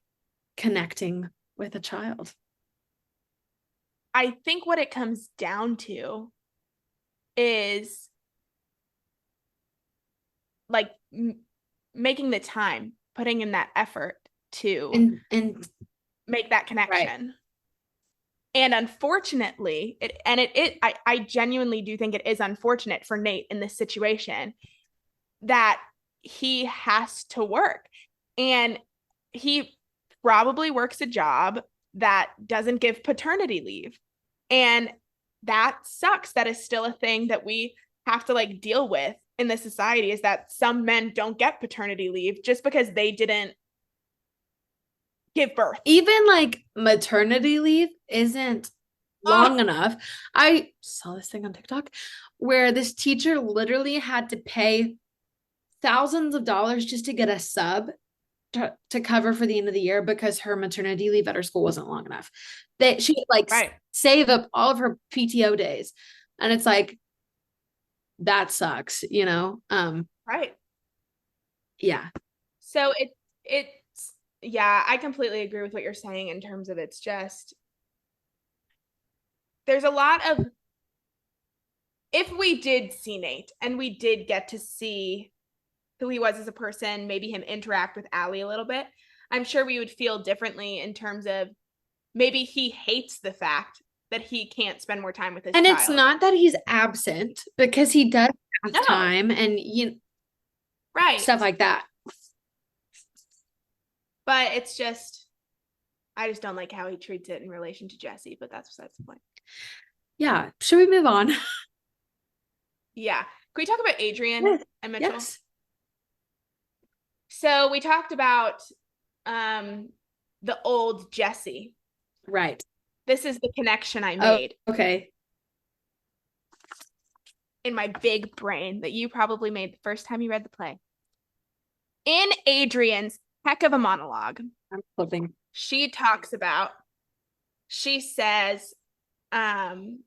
connecting with a child. I think what it comes down to is like making the time, putting in that effort to And make that right. connection. And unfortunately, I genuinely do think it is unfortunate for Nate in this situation that he has to work. And he probably works a job that doesn't give paternity leave. And that sucks. That is still a thing that we have to like deal with in the society, is that some men don't get paternity leave just because they didn't give birth. Even like maternity leave isn't long Oh, enough. I saw this thing on TikTok where this teacher literally had to pay thousands of dollars just to get a sub to cover for the end of the year because her maternity leave at her school wasn't long enough. That she like right. save up all of her PTO days. And it's like that sucks, you know? Right. Yeah. So it's yeah, I completely agree with what you're saying in terms of it's just there's a lot of if we did see Nate and we did get to see who he was as a person, maybe him interact with Allie a little bit, I'm sure we would feel differently in terms of maybe he hates the fact that he can't spend more time with his And it's child. not that he's absent because he does have No, time and you stuff right. like that. But it's just I just don't like how he treats it in relation to Jesse, but that's the point. Yeah. Should we move on? Yeah. Can we talk about Adrian Yes. and Mitchell? Yes. So we talked about um the old Jesse. Right. This is the connection I Oh, made okay. in my big brain that you probably made the first time you read the play. In Adrian's heck of a monologue, I'm flipping. she talks about, she says, um,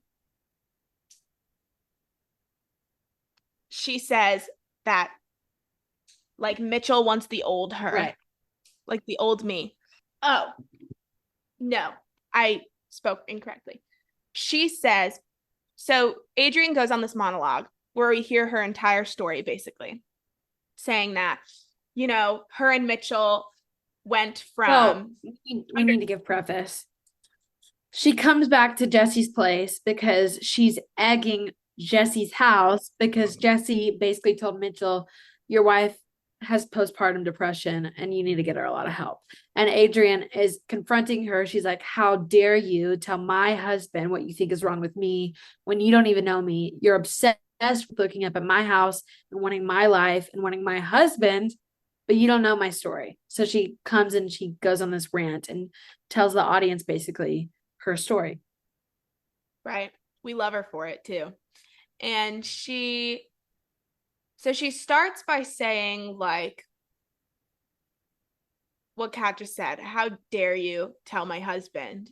she says that like Mitchell wants the old her, Right. like the old me. Oh, no, I spoke incorrectly. She says, so Adrian goes on this monologue where we hear her entire story basically saying that, you know, her and Mitchell went Well, from we need to give preface. She comes back to Jesse's place because she's egging Jesse's house because Jesse basically told Mitchell, your wife has postpartum depression and you need to get her a lot of help. And Adrian is confronting her. She's like, how dare you tell my husband what you think is wrong with me when you don't even know me? You're obsessed with looking up at my house and wanting my life and wanting my husband, but you don't know my story. So she comes and she goes on this rant and tells the audience basically her story. right. We love her for it too. And so she starts by saying, like, what Kat just said, how dare you tell my husband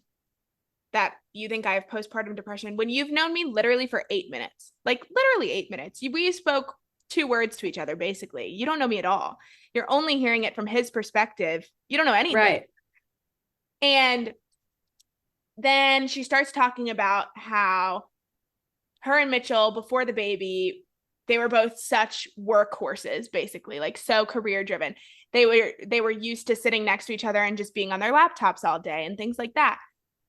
that you think I have postpartum depression when you've known me literally for 8 minutes? Like, literally 8 minutes. We spoke 2 words to each other, basically. You don't know me at all. You're only hearing it from his perspective. You don't know anything. Right. And then she starts talking about how her and Mitchell, before the baby, they were both such workhorses, basically, like so career driven. They were used to sitting next to each other and just being on their laptops all day and things like that.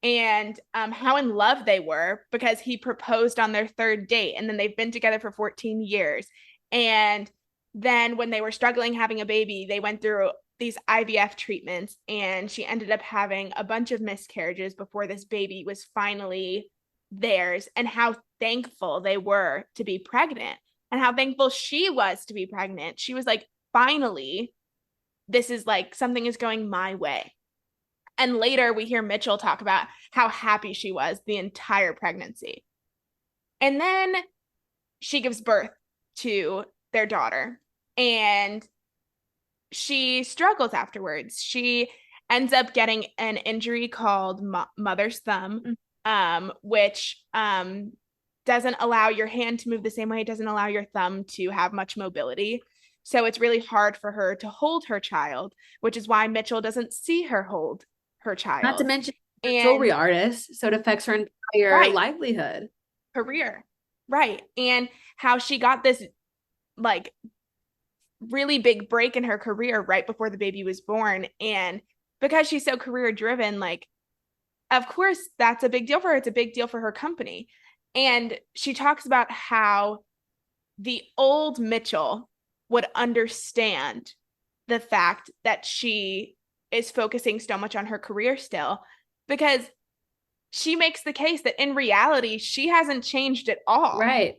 And how in love they were because he proposed on their third date, and then they've been together for 14 years. And then when they were struggling having a baby, they went through these IVF treatments, and she ended up having a bunch of miscarriages before this baby was finally theirs, and how thankful they were to be pregnant and how thankful she was to be pregnant. She was like, finally, this is like something is going my way. And later we hear Mitchell talk about how happy she was the entire pregnancy. And then she gives birth to their daughter, and she struggles afterwards. She ends up getting an injury called mother's thumb, which doesn't allow your hand to move the same way. It doesn't allow your thumb to have much mobility. So it's really hard for her to hold her child, which is why Mitchell doesn't see her hold her Not to child. mention jewelry And artist, so it affects her entire right, livelihood. career. Right. And how she got this like really big break in her career right before the baby was born. And because she's so career driven, like, of course, that's a big deal for her. It's a big deal for her company. And she talks about how the old Mitchell would understand the fact that she is focusing so much on her career still, because she makes the case that in reality, she hasn't changed at all. Right.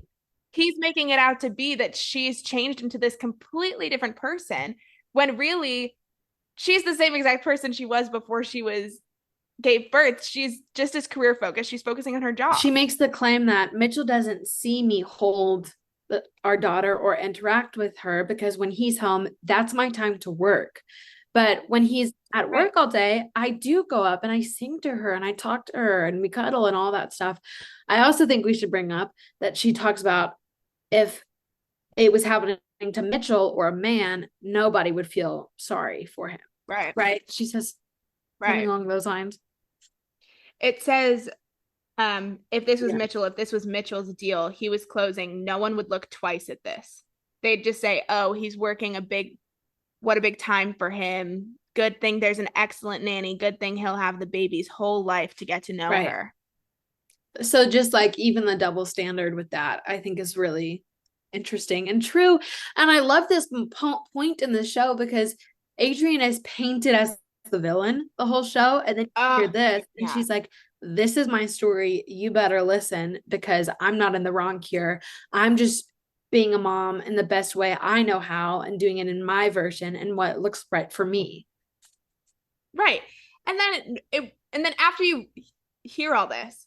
He's making it out to be that she's changed into this completely different person when really she's the same exact person she was before she was gave birth. She's just as career focused. She's focusing on her job. She makes the claim that Mitchell doesn't see me hold our daughter or interact with her because when he's home, that's my time to work. But when he's at work all day, I do go up and I sing to her and I talk to her and we cuddle and all that stuff. I also think we should bring up that she talks about if it was happening to Mitchell or a man, nobody would feel sorry for him. Right. Right. She says something along those lines. It says, if this was Mitchell, if this was Mitchell's deal, he was closing, no one would look twice at this. They'd just say, oh, he's working what a big time for him. Good thing there's an excellent nanny. Good thing he'll have the baby's whole life to get to know her. So just like even the double standard with that, I think is really interesting and true. And I love this point in the show because Adrian is painted as the villain the whole show. And then you hear this and she's like, this is my story. You better listen because I'm not in the wrong here. I'm just being a mom in the best way I know how and doing it in my version and what looks right for me. Right. And then after you hear all this,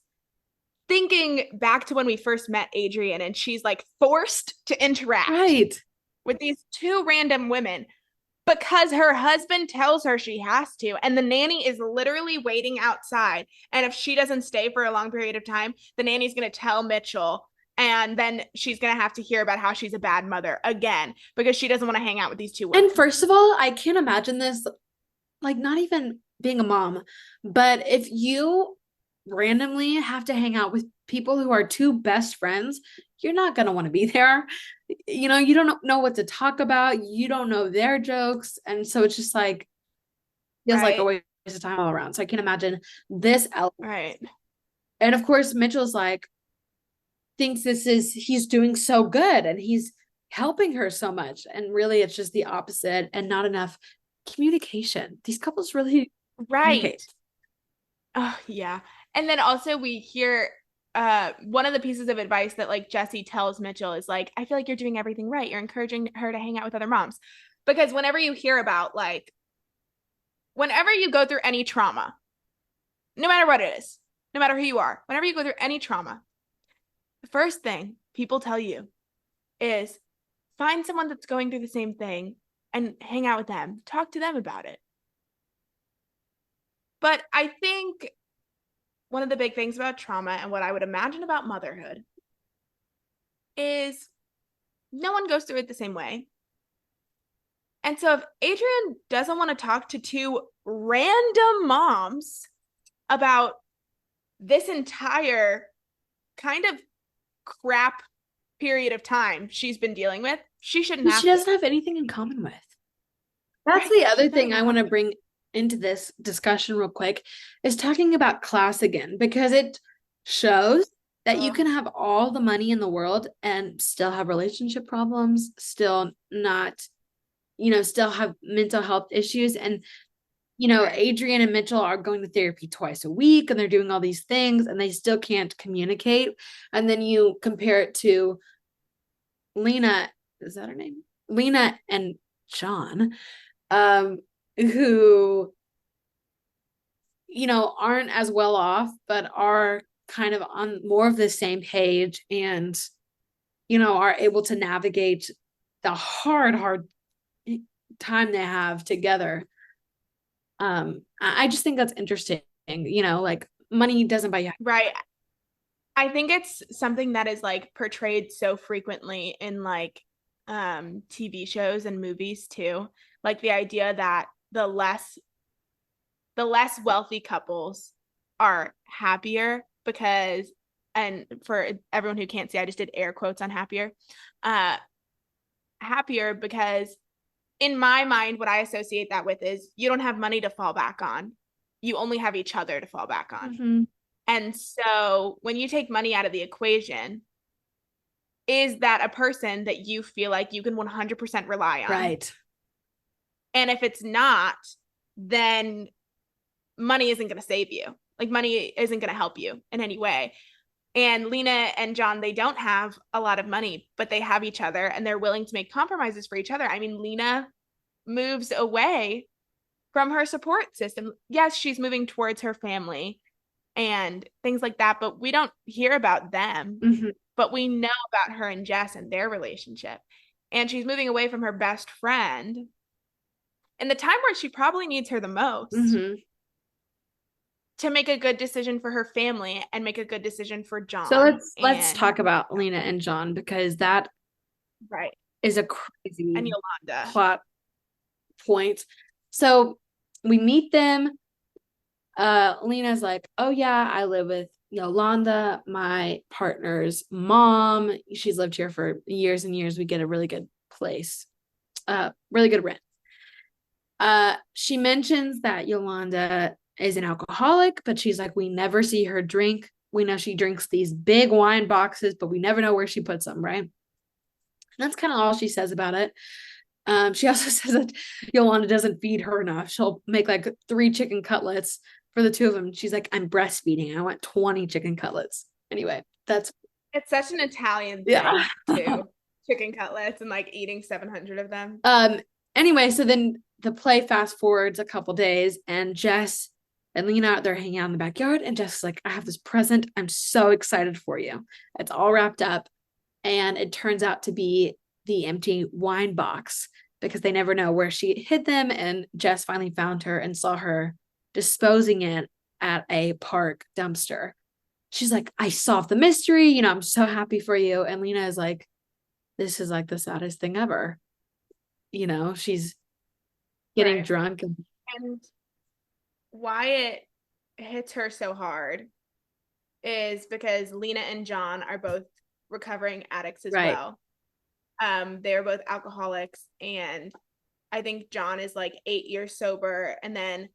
thinking back to when we first met Adrian and she's like forced to interact with these two random women because her husband tells her she has to, and the nanny is literally waiting outside, and if she doesn't stay for a long period of time, the nanny's going to tell Mitchell, and then she's going to have to hear about how she's a bad mother again because she doesn't want to hang out with these two women. And first of all, I can't imagine this, like, not even being a mom, but if you randomly have to hang out with people who are two best friends, you're not going to want to be there. You know, you don't know what to talk about. You don't know their jokes. And so it's just like, feels like a waste of time all around. So I can imagine this element. Right. And of course, Mitchell's like, thinks he's doing so good and he's helping her so much. And really, it's just the opposite and not enough communication. These couples really communicate. Oh, yeah. And then also we hear one of the pieces of advice that like Jesse tells Mitchell is like, I feel like you're doing everything right. You're encouraging her to hang out with other moms. Because whenever you hear about like, whenever you go through any trauma, no matter what it is, no matter who you are, whenever you go through any trauma, the first thing people tell you is find someone that's going through the same thing and hang out with them, talk to them about it. But I think one of the big things about trauma and what I would imagine about motherhood is no one goes through it the same way. And so if Adrian doesn't want to talk to two random moms about this entire kind of crap period of time she's been dealing with, she shouldn't have. She doesn't have anything in common with. That's the other thing I want to bring into this discussion real quick is talking about class again, because it shows that you can have all the money in the world and still have relationship problems, still not, still have mental health issues. And, Adrian and Mitchell are going to therapy twice a week and they're doing all these things and they still can't communicate. And then you compare it to Lena, is that her name? Lena and John, who, aren't as well off, but are kind of on more of the same page and, are able to navigate the hard time they have together. I just think that's interesting. Like money doesn't buy you. Right. I think it's something that is like portrayed so frequently in like TV shows and movies too. Like the idea that the less wealthy couples are happier because, and for everyone who can't see, I just did air quotes on happier. Uh Happier because in my mind what I associate that with is you don't have money to fall back on. You only have each other to fall back on. Mm-hmm. And so when you take money out of the equation, is that a person that you feel like you can 100% rely on? Right. And if it's not, then money isn't going to save you. Like money isn't going to help you in any way. And Lena and John, they don't have a lot of money, but they have each other and they're willing to make compromises for each other. I mean, Lena moves away from her support system. Yes, she's moving towards her family and things like that, but we don't hear about them. Mm-hmm. But we know about her and Jess and their relationship. And she's moving away from her best friend in the time where she probably needs her the most Mm-hmm. to make a good decision for her family and make a good decision for John. So let's talk about Lena and John, because that right is a crazy and Yolanda plot point. So we meet them. Lena's like, oh yeah, I live with Yolanda, my partner's mom. She's lived here for years and years. We get a really good place, really good rent. She mentions that Yolanda is an alcoholic, but she's like, we never see her drink. We know she drinks these big wine boxes, but we never know where she puts them, right? And that's kind of all she says about it. She also says that Yolanda doesn't feed her enough. She'll make like 3 chicken cutlets for the 2 of them. She's like, I'm breastfeeding. I want 20 chicken cutlets. Anyway, it's such an Italian thing too. Chicken cutlets and like eating 700 of them. Anyway, so then the play fast forwards a couple days, and Jess and Lena out there hanging out in the backyard, and Jess is like, I have this present. I'm so excited for you. It's all wrapped up. And it turns out to be the empty wine box, because they never know where she hid them. And Jess finally found her and saw her disposing it at a park dumpster. She's like, I solved the mystery. I'm so happy for you. And Lena is like, this is like the saddest thing ever. She's getting drunk. And why it hits her so hard is because Lena and John are both recovering addicts as well. They're both alcoholics, and I think John is like 8 years sober, and then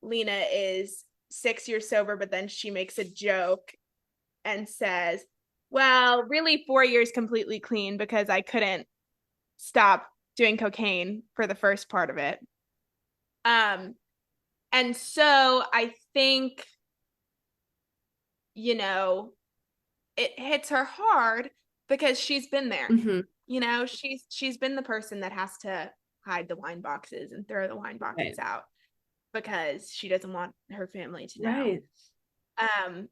Lena is 6 years sober, but then she makes a joke and says, well, really 4 years completely clean because I couldn't stop doing cocaine for the first part of it. And so I think, it hits her hard because she's been there. Mm-hmm. She's been the person that has to hide the wine boxes and throw the wine boxes out because she doesn't want her family to know. Right.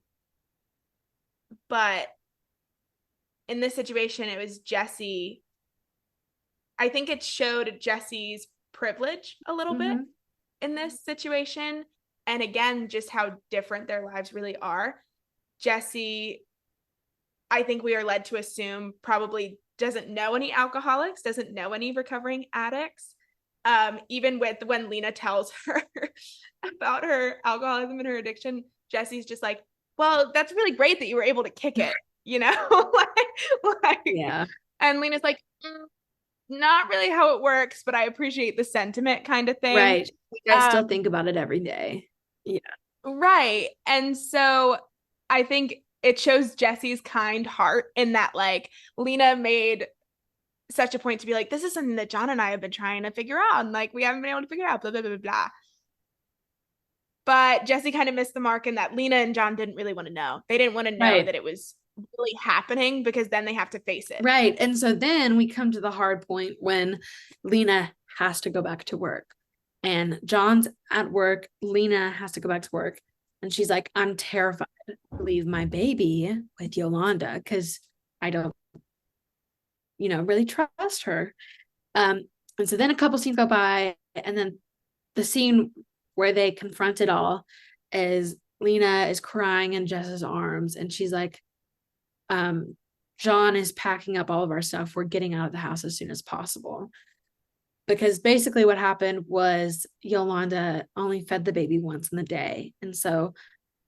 But in this situation, it was Jesse. I think it showed Jesse's privilege a little bit in this situation. And again, just how different their lives really are. Jesse, I think we are led to assume, probably doesn't know any alcoholics, doesn't know any recovering addicts. Even with when Lena tells her about her alcoholism and her addiction, Jesse's just like, well, that's really great that you were able to kick it, Yeah. And Lena's like, not really how it works, but I appreciate the sentiment kind of thing. Right. I still think about it every day. Yeah. Right. And so I think it shows Jesse's kind heart in that, like, Lena made such a point to be like, this is something that John and I have been trying to figure out, and like we haven't been able to figure out, blah, blah, blah, blah. But Jesse kind of missed the mark in that Lena and John didn't really want to know. They didn't want to know that it was really happening, because then they have to face it. Right. And so then we come to the hard point when Lena has to go back to work, and John's at work. Lena has to go back to work, and she's like, I'm terrified to leave my baby with Yolanda because I don't, really trust her. And so then a couple scenes go by, and then the scene where they confront it all is Lena is crying in Jess's arms, and she's like, John is packing up all of our stuff. We're getting out of the house as soon as possible. Because basically what happened was Yolanda only fed the baby once in the day. And so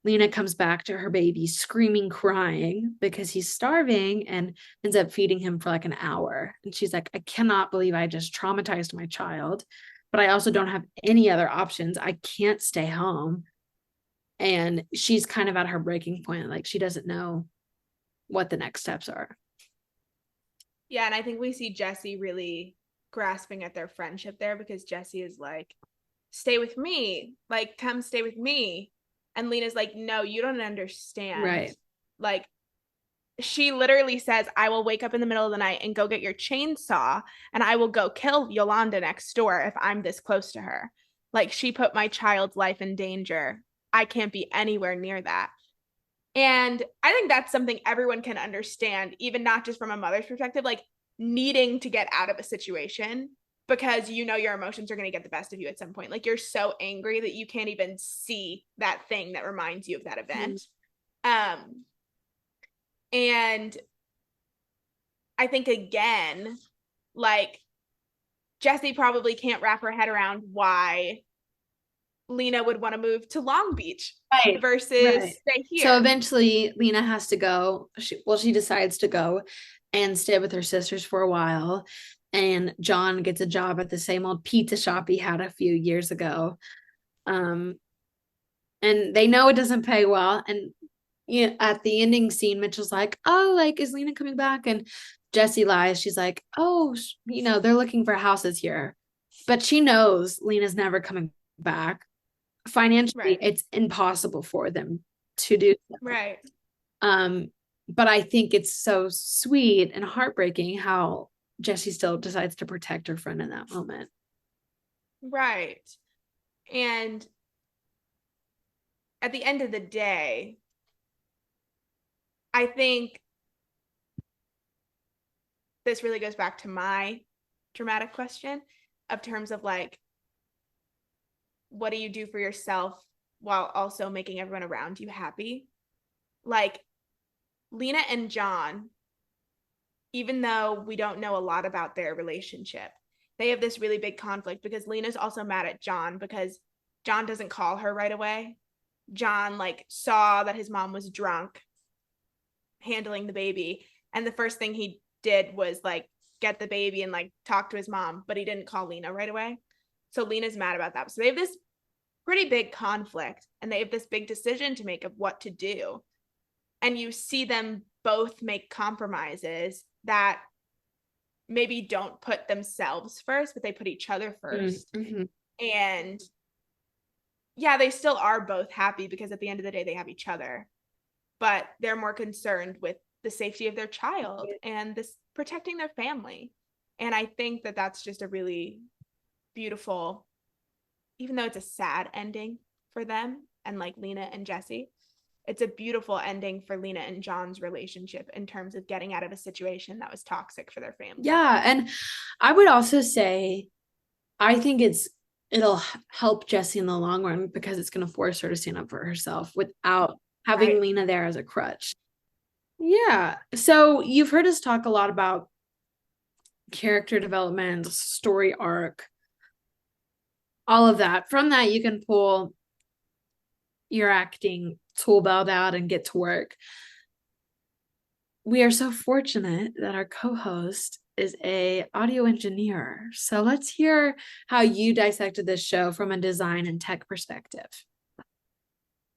Lena comes back to her baby screaming, crying because he's starving, and ends up feeding him for like an hour. And she's like, I cannot believe I just traumatized my child, but I also don't have any other options. I can't stay home. And she's kind of at her breaking point. Like, she doesn't know what the next steps are. Yeah, and I think we see Jesse really grasping at their friendship there, because Jesse is like, stay with me, like, come stay with me. And Lena's like, no, you don't understand. Right. Like, she literally says, I will wake up in the middle of the night and go get your chainsaw, and I will go kill Yolanda next door if I'm this close to her. Like, she put my child's life in danger. I can't be anywhere near that. And I think that's something everyone can understand, even not just from a mother's perspective, like needing to get out of a situation because you know your emotions are going to get the best of you at some point. Like, you're so angry that you can't even see that thing that reminds you of that event. And I think, again, like, Jesse probably can't wrap her head around why Lena would want to move to Long Beach versus stay here. So eventually Lena has to go. She decides to go and stay with her sisters for a while. And John gets a job at the same old pizza shop he had a few years ago. And they know it doesn't pay well. And at the ending scene, Mitchell's like, oh, like, is Lena coming back? And Jesse lies. She's like, oh, they're looking for houses here. But she knows Lena's never coming back. Financially, it's impossible for them to do so. Right. But I think it's so sweet and heartbreaking how Jesse still decides to protect her friend in that moment. Right. And at the end of the day, I think this really goes back to my dramatic question of terms of like, what do you do for yourself while also making everyone around you happy? Like, Lena and John, even though we don't know a lot about their relationship, they have this really big conflict because Lena's also mad at John because John doesn't call her right away. John like saw that his mom was drunk handling the baby, and the first thing he did was like get the baby and like talk to his mom, but he didn't call Lena right away. So Lena's mad about that. So they have this pretty big conflict, and they have this big decision to make of what to do. And you see them both make compromises that maybe don't put themselves first, but they put each other first. Mm-hmm. And yeah, they still are both happy because at the end of the day, they have each other, but they're more concerned with the safety of their child and this protecting their family. And I think that that's just a really beautiful, even though it's a sad ending for them and like Lena and Jesse, it's a beautiful ending for Lena and John's relationship in terms of getting out of a situation that was toxic for their family. Yeah. And I would also say, I think it'll help Jesse in the long run because it's going to force her to stand up for herself without having Lena there as a crutch. Yeah. So you've heard us talk a lot about character development, story arc, all of that. From that, you can pull your acting tool belt out and get to work. We are so fortunate that our co-host is a audio engineer. So let's hear how you dissected this show from a design and tech perspective.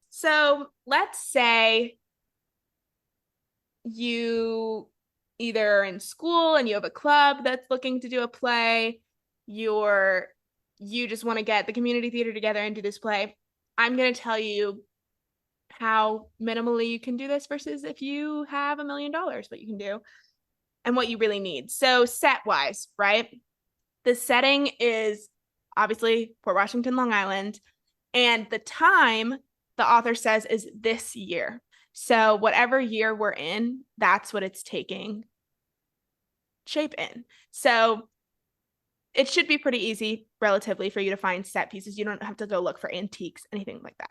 So let's say you either are in school and you have a club that's looking to do a play, you just want to get the community theater together and do this play. I'm going to tell you how minimally you can do this versus if you have $1 million, what you can do and what you really need. So set wise, right? The setting is obviously Port Washington, Long Island, and the time the author says is this year. So whatever year we're in, that's what it's taking shape in. So it should be pretty easy relatively for you to find set pieces. You don't have to go look for antiques, anything like that.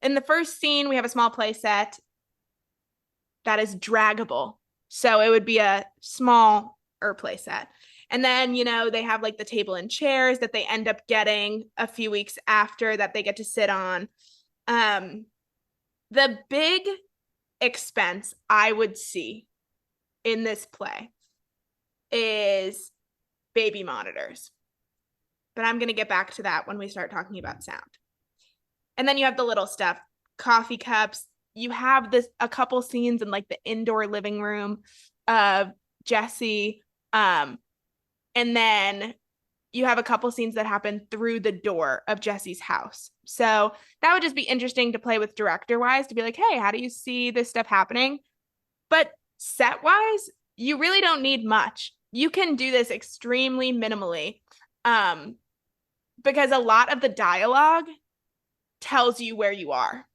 In the first scene, we have a small play set that is draggable. So it would be a smaller play set. And then, they have like the table and chairs that they end up getting a few weeks after that they get to sit on. The big expense I would see in this play is baby monitors. But I'm going to get back to that when we start talking about sound. And then you have the little stuff, coffee cups. You have a couple scenes in like the indoor living room of Jesse. And then you have a couple scenes that happen through the door of Jesse's house. So that would just be interesting to play with director-wise, to be like, hey, how do you see this stuff happening? But set-wise, you really don't need much. You can do this extremely minimally, because a lot of the dialogue tells you where you are.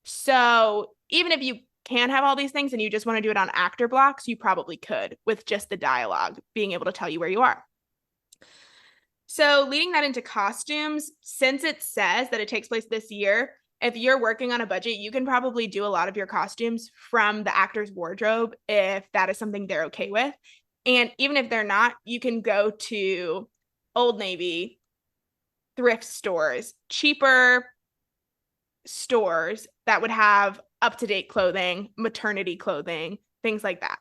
So even if you can have all these things and you just want to do it on actor blocks, you probably could with just the dialogue being able to tell you where you are. So leading that into costumes, since it says that it takes place this year, if you're working on a budget, you can probably do a lot of your costumes from the actor's wardrobe if that is something they're okay with. And even if they're not, you can go to Old Navy, thrift stores, cheaper stores that would have up-to-date clothing, maternity clothing, things like that.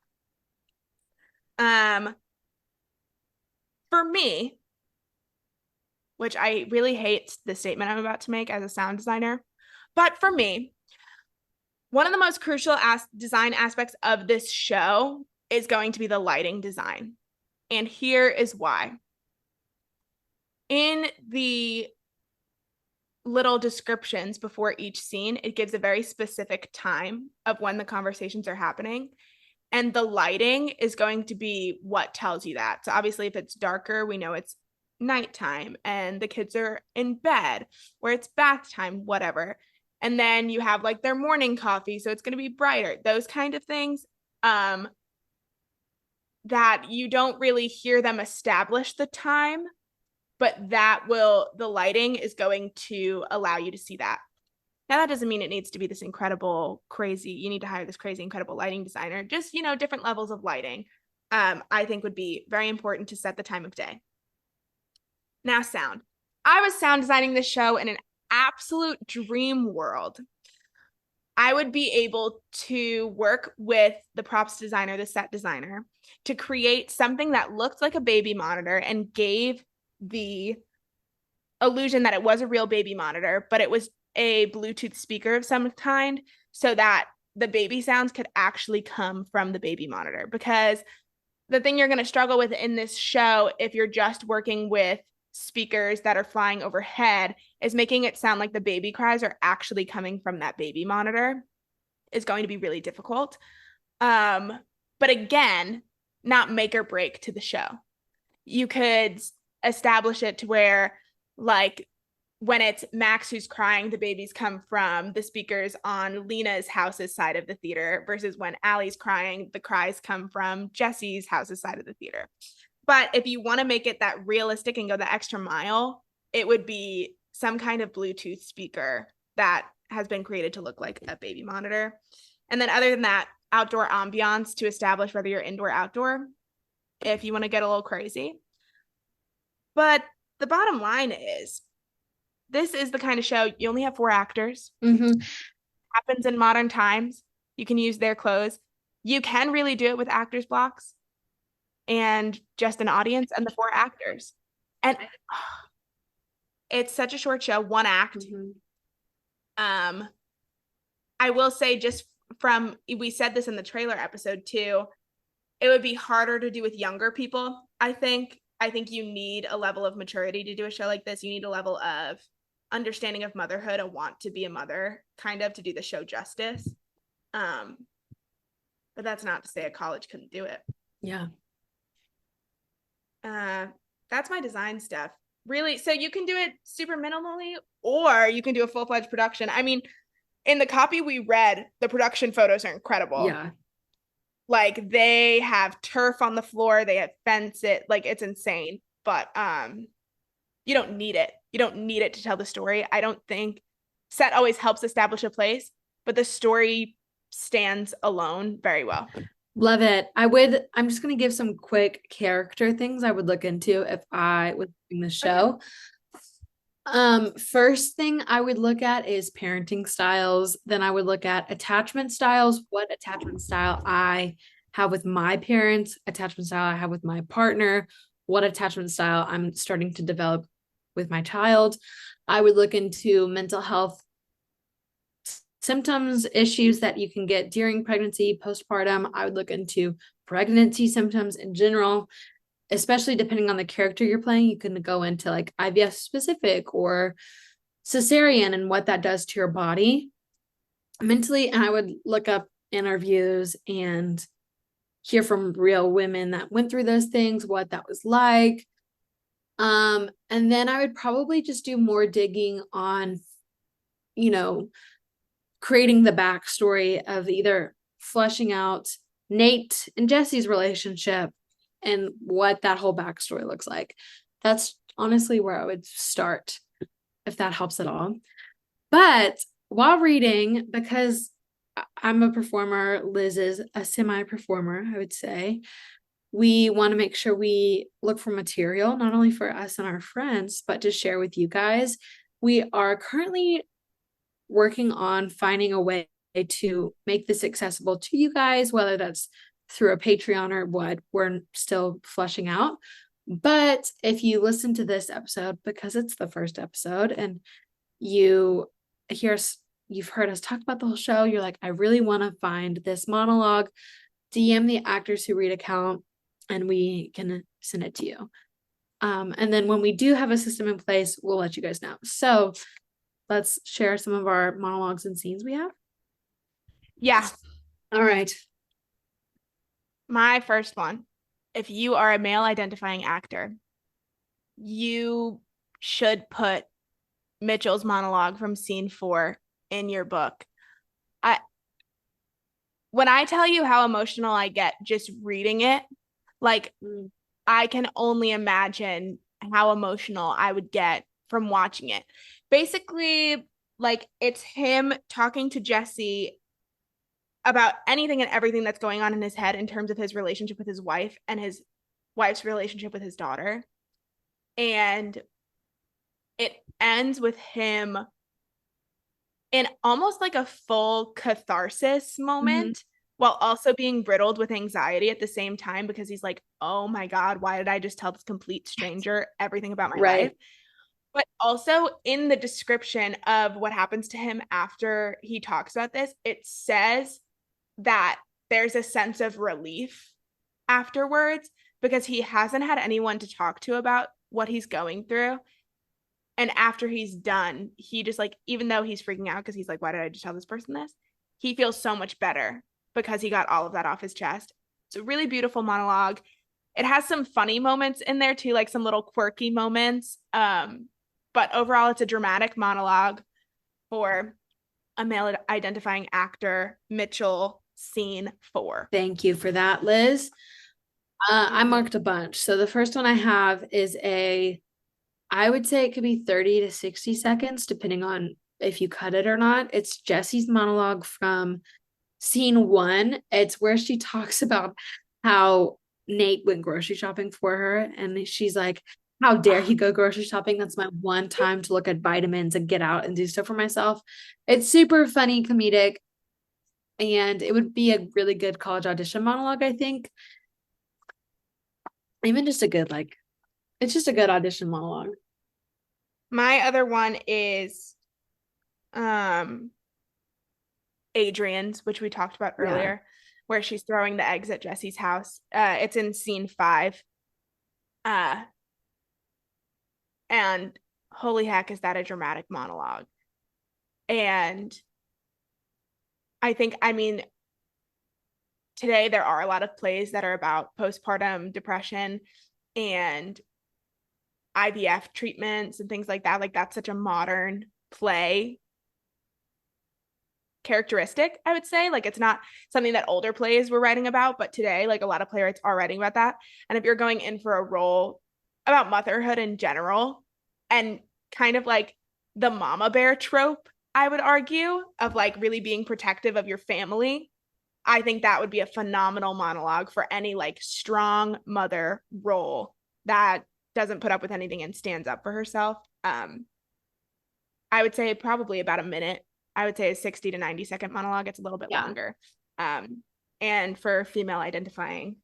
For me, which I really hate the statement I'm about to make as a sound designer, but for me, one of the most crucial design aspects of this show is going to be the lighting design. And here is why. In the little descriptions before each scene, it gives a very specific time of when the conversations are happening. And the lighting is going to be what tells you that. So obviously, if it's darker, we know it's nighttime and the kids are in bed, where it's bath time, whatever. And then you have like their morning coffee, so it's going to be brighter, those kind of things, that you don't really hear them establish the time, but the lighting is going to allow you to see that. Now, that doesn't mean it needs to be this incredible, crazy, you need to hire this crazy, incredible lighting designer. Just, different levels of lighting, I think would be very important to set the time of day. Now, sound. I was sound designing this show in an absolute dream world. I would be able to work with the props designer, the set designer, to create something that looked like a baby monitor and gave the illusion that it was a real baby monitor, but it was a Bluetooth speaker of some kind, so that the baby sounds could actually come from the baby monitor. Because the thing you're going to struggle with in this show, if you're just working with speakers that are flying overhead, is making it sound like the baby cries are actually coming from that baby monitor is going to be really difficult. But again, not make or break to the show. You could establish it to where, like, when it's Max who's crying, the babies come from the speakers on Lena's house's side of the theater, versus when Allie's crying, the cries come from Jesse's house's side of the theater. But if you want to make it that realistic and go the extra mile, it would be some kind of Bluetooth speaker that has been created to look like a baby monitor. And then other than that, outdoor ambiance to establish whether you're indoor or outdoor, if you want to get a little crazy. But the bottom line is, this is the kind of show, you only have 4 actors. Mm-hmm. Happens in modern times. You can use their clothes. You can really do it with actors blocks and just an audience and the 4 actors. And it's such a short show, 1 act. Mm-hmm. I will say, just from, we said this in the trailer episode too, it would be harder to do with younger people. I think you need a level of maturity to do a show like this. You need a level of understanding of motherhood, a want to be a mother, kind of, to do the show justice. But that's not to say a college couldn't do it. Yeah. That's my design stuff. Really, so you can do it super minimally, or you can do a full-fledged production. I mean, in the copy we read, the production photos are incredible. Yeah. Like they have turf on the floor, they have fence it, like it's insane. But you don't need it. You don't need it to tell the story. I don't think set always helps establish a place, but the story stands alone very well. Love it. I'm just gonna give some quick character things I would look into if I was doing the Oh, yeah. show. First thing I would look at is parenting styles. Then I would look at attachment styles, what attachment style I have with my parents, attachment style I have with my partner, what attachment style I'm starting to develop with my child. I would look into mental health symptoms, issues that you can get during pregnancy, postpartum. I would look into pregnancy symptoms in general, especially depending on the character you're playing. You can go into like IVF specific or cesarean and what that does to your body mentally. And I would look up interviews and hear from real women that went through those things, what that was like. And then I would probably just do more digging on, you know, creating the backstory of either fleshing out Nate and Jesse's relationship and what that whole backstory looks like. That's honestly where I would start, if that helps at all. But while reading, because I'm a performer, Liz is a semi performer, I would say, we want to make sure we look for material, not only for us and our friends, but to share with you guys. We are currently working on finding a way to make this accessible to you guys, whether that's through a Patreon or what, we're still fleshing out. But if you listen to this episode, because it's the first episode, and you hear us, you've heard us talk about the whole show, you're like, I really want to find this monologue, DM the Actors Who Read account, and we can send it to you. And then when we do have a system in place, we'll let you guys know. So let's share some of our monologues and scenes we have. Yeah. All right. My first one. If you are a male identifying actor, you should put Mitchell's monologue from scene 4 in your book. I when I tell you how emotional I get just reading it, like I can only imagine how emotional I would get from watching it. Basically, like it's him talking to Jesse about anything and everything that's going on in his head in terms of his relationship with his wife and his wife's relationship with his daughter. And it ends with him in almost like a full catharsis moment while also being brittled with anxiety at the same time because he's like, oh my God, why did I just tell this complete stranger everything about my life? But also in the description of what happens to him after he talks about this, it says that there's a sense of relief afterwards because he hasn't had anyone to talk to about what he's going through. And after he's done, he just like, even though he's freaking out because he's like, why did I just tell this person this? He feels so much better because he got all of that off his chest. It's a really beautiful monologue. It has some funny moments in there too, like some little quirky moments. But overall, it's a dramatic monologue for a male identifying actor, Mitchell, scene 4. Thank you for that, Liz. I marked a bunch. So the first one I have is I would say it could be 30 to 60 seconds, depending on if you cut it or not. It's Jesse's monologue from scene 1. It's where she talks about how Nate went grocery shopping for her. And she's like, how dare he go grocery shopping? That's my one time to look at vitamins and get out and do stuff for myself. It's super funny, comedic, and it would be a really good college audition monologue, I think. Even just a good, like, it's just a good audition monologue. My other one is Adrian's, which we talked about earlier, where she's throwing the eggs at Jesse's house. It's in scene 5. And holy heck, is that a dramatic monologue? And I think, I mean, today there are a lot of plays that are about postpartum depression and IVF treatments and things like that. Like that's such a modern play. characteristic, I would say. Like, it's not something that older plays were writing about, but today, like, a lot of playwrights are writing about that. And if you're going in for a role about motherhood in general and kind of like the mama bear trope, I would argue, of like really being protective of your family, I think that would be a phenomenal monologue for any like strong mother role that doesn't put up with anything and stands up for herself. I would say probably about a minute. I would say a 60 to 90-second monologue. It's a little bit Yeah. longer. And for female identifying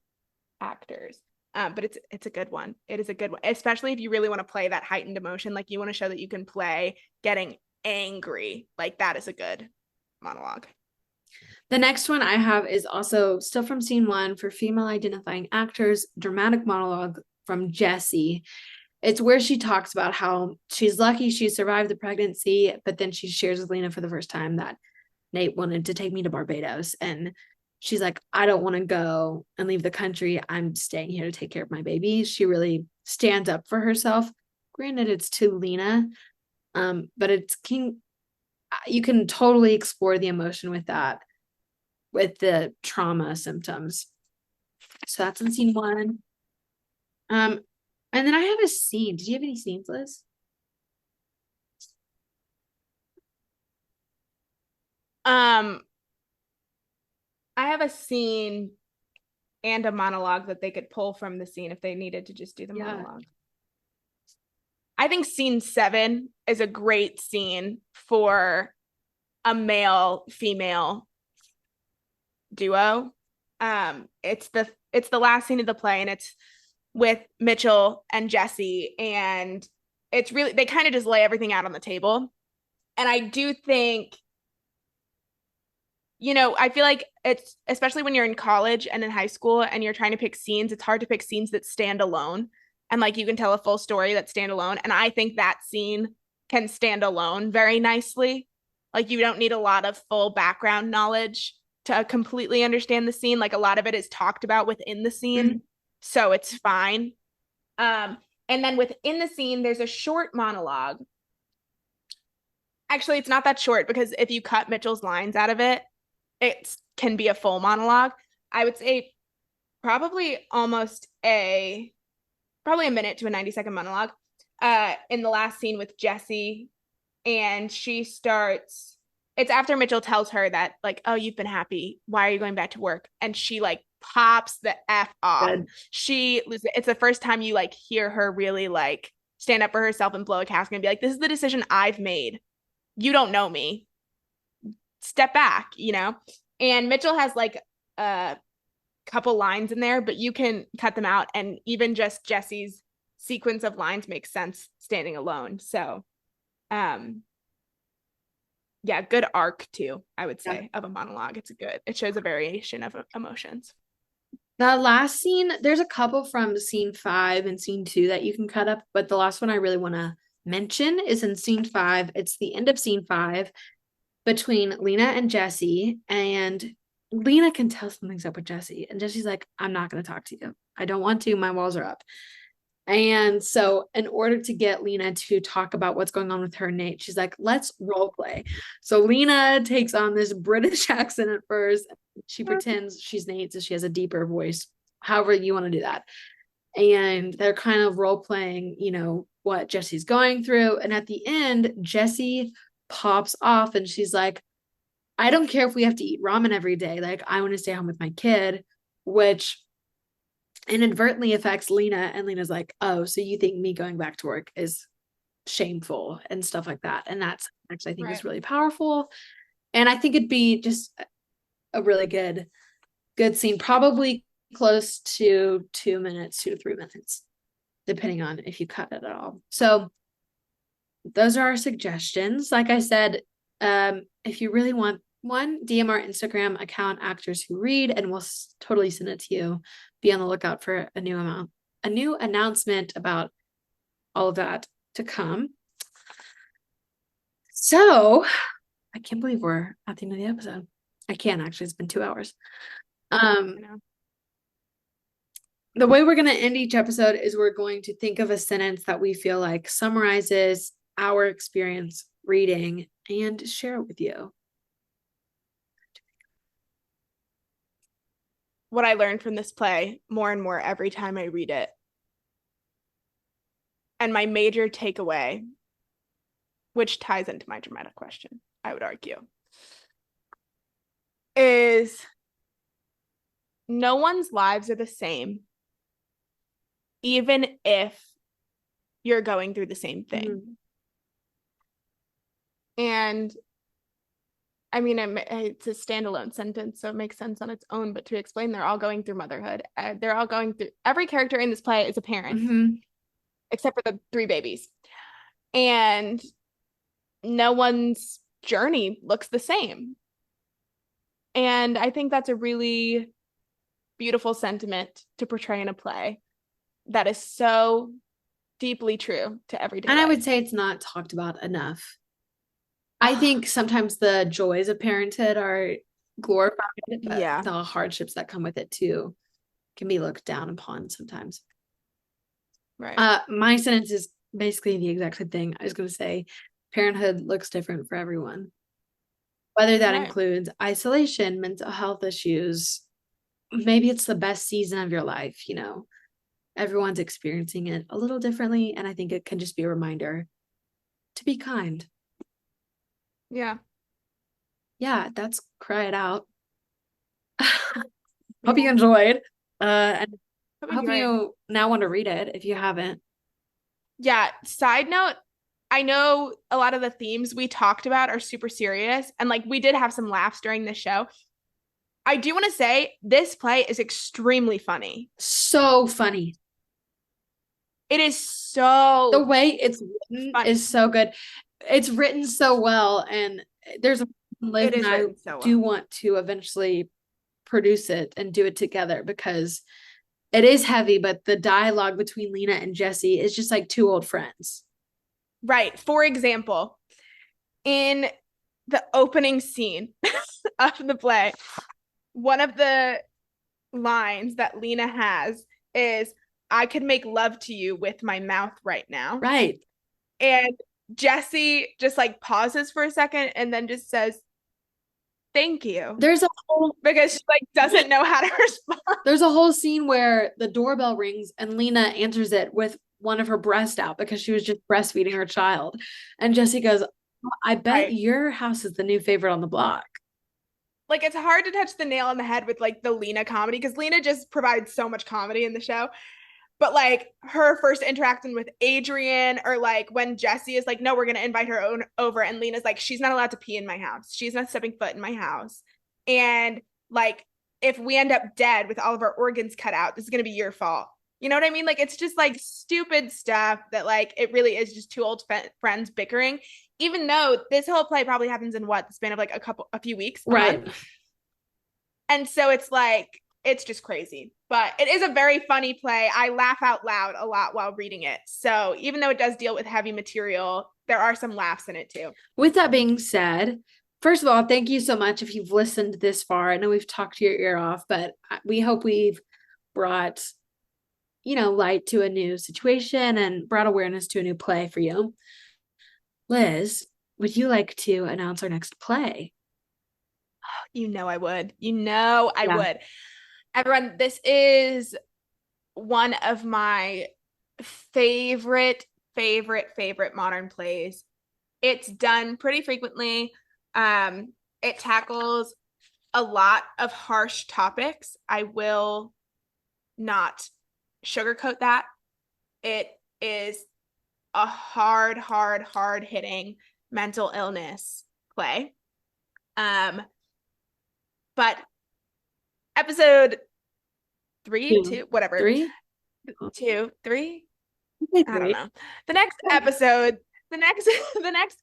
actors. But it's a good one. It is a good one, especially if you really want to play that heightened emotion. Like, you want to show that you can play getting angry. Like, that is a good monologue. The next one I have is also still from scene 1 for female identifying actors, dramatic monologue from Jessie. It's where she talks about how she's lucky she survived the pregnancy, but then she shares with Lena for the first time that Nate wanted to take me to Barbados. And she's like, I don't want to go and leave the country. I'm staying here to take care of my baby. She really stands up for herself. Granted, it's to Lena, but it's you can totally explore the emotion with that, with the trauma symptoms. So that's in scene 1. And then I have a scene. Did you have any scenes, Liz? I have a scene and a monologue that they could pull from the scene if they needed to just do the monologue. I think scene 7 is a great scene for a male female duo. It's the last scene of the play, and it's with Mitchell and Jessie, and it's really, they kind of just lay everything out on the table. And I do think, I feel like it's, especially when you're in college and in high school and you're trying to pick scenes, it's hard to pick scenes that stand alone. And like, you can tell a full story that stand alone. And I think that scene can stand alone very nicely. Like, you don't need a lot of full background knowledge to completely understand the scene. Like, a lot of it is talked about within the scene. Mm-hmm. So it's fine. And then within the scene, there's a short monologue. Actually, it's not that short, because if you cut Mitchell's lines out of it, it can be a full monologue. I would say probably a minute to a 90-second monologue in the last scene with Jessie. And she starts, it's after Mitchell tells her that, like, oh, you've been happy, why are you going back to work? And she like pops the F off. Good. It's the first time you like hear her really like stand up for herself and blow a casket and be like, this is the decision I've made. You don't know me. Step back, And Mitchell has like a couple lines in there, but you can cut them out. And even just Jessie's sequence of lines makes sense standing alone. So, yeah, good arc too, I would say, of a monologue. It shows a variation of emotions. The last scene, there's a couple from scene 5 and scene 2 that you can cut up, but the last one I really want to mention is in scene 5. It's the end of scene 5 between Lena and Jessie, and Lena can tell something's up with Jessie, and Jessie's like, I'm not going to talk to you. I don't want to. My walls are up. And so in order to get Lena to talk about what's going on with her and Nate, she's like, let's role play. So Lena takes on this British accent at first. She pretends she's Nate, so she has a deeper voice, however you want to do that. And they're kind of role playing, what Jessie's going through. And at the end, Jessie pops off and she's like, I don't care if we have to eat ramen every day. Like, I want to stay home with my kid, which inadvertently affects Lena. And Lena's like, oh, so you think me going back to work is shameful and stuff like that. And that's actually, I think, is really powerful. And I think it'd be just a really good scene, probably close to 2 minutes, 2 to 3 minutes, depending on if you cut it at all. So those are our suggestions. Like I said, if you really want one, DM our Instagram account, Actors Who Read, and we'll totally send it to you. Be on the lookout for a new announcement about all of that to come. So I can't believe we're at the end of the episode. I can actually. It's been 2 hours. The way we're going to end each episode is we're going to think of a sentence that we feel like summarizes our experience reading and share it with you. what I learned from this play more and more every time I read it. And my major takeaway, which ties into my dramatic question, I would argue, is no one's lives are the same, even if you're going through the same thing. Mm-hmm. And I mean, it's a standalone sentence, so it makes sense on its own. But to explain, they're all going through motherhood. They're all going through, every character in this play is a parent, Mm-hmm. except for the 3 babies. And no one's journey looks the same. And I think that's a really beautiful sentiment to portray in a play that is so deeply true to everyday And I life. would say it's not talked about enough. I think sometimes the joys of parenthood are glorified, but Yeah. the hardships that come with it too can be looked down upon sometimes. Right. My sentence is basically the exact same thing. I was going to say parenthood looks different for everyone. Whether that Right. includes isolation, mental health issues, maybe it's the best season of your life, you know. Everyone's experiencing it a little differently, and I think it can just be a reminder to be kind. Yeah. Yeah, that's Cry It Out. Yeah. Hope you enjoyed. And hope Enjoyed. you now want to read it if you haven't. Yeah. Side note, I know a lot of the themes we talked about are super serious, and like we did have some laughs during the show. I do want to say this play is extremely funny. So funny. It is so The way it's written funny. is so good. It's written so well, and there's a Liz It is and I written so well. do want to eventually produce it and do it together because it is heavy, but the dialogue between Lena and Jesse is just like 2 old friends. Right. For example, in the opening scene of the play, one of the lines that Lena has is, I could make love to you with my mouth right now. Right. And Jesse just like pauses for a second and then just says, thank you. There's a whole Because she like doesn't know how to respond. There's a whole scene where the doorbell rings and Lena answers it with one of her breasts out because she was just breastfeeding her child. And Jesse goes, I bet Right. your house is the new favorite on the block. Like it's hard to touch the nail on the head with like the Lena comedy because Lena just provides so much comedy in the show. But like her first interaction with Adrian, or like when Jesse is like, no, we're gonna invite her over, and Lena's like, she's not allowed to pee in my house. She's not stepping foot in my house. And like, if we end up dead with all of our organs cut out, this is gonna be your fault. You know what I mean? Like it's just like stupid stuff that like it really is just 2 old friends bickering. Even though this whole play probably happens in what, the span of like a few weeks, right? And so it's like it's just crazy. But it is a very funny play. I laugh out loud a lot while reading it. So even though it does deal with heavy material, there are some laughs in it too. With that being said, first of all, thank you so much if you've listened this far. I know we've talked your ear off, but we hope we've brought, light to a new situation and brought awareness to a new play for you. Liz, would you like to announce our next play? You know I would. I would. Everyone, this is one of my favorite modern plays. It's done pretty frequently. It tackles a lot of harsh topics. I will not sugarcoat that. It is a hard hitting mental illness play. But episode 3, 2, whatever. 3? 2, 3? I don't know. The next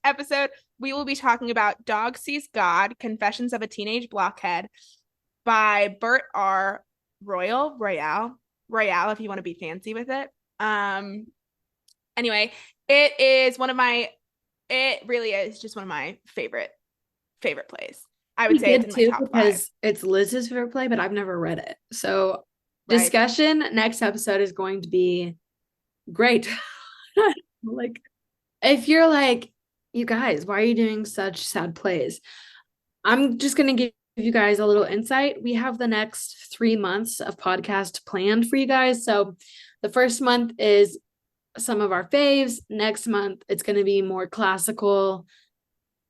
episode, we will be talking about Dog Sees God, Confessions of a Teenage Blockhead by Bert R. Royale, if you want to be fancy with it. Anyway, it really is just one of my favorite plays. I would say it's in my top 5. Because it's Liz's favorite play, but I've never read it. So discussion next episode is going to be great. Like, if you're like, you guys, why are you doing such sad plays? I'm just going to give you guys a little insight, we have the next 3 months of podcast planned for you guys. So the first month is some of our faves. Next month, it's going to be more classical.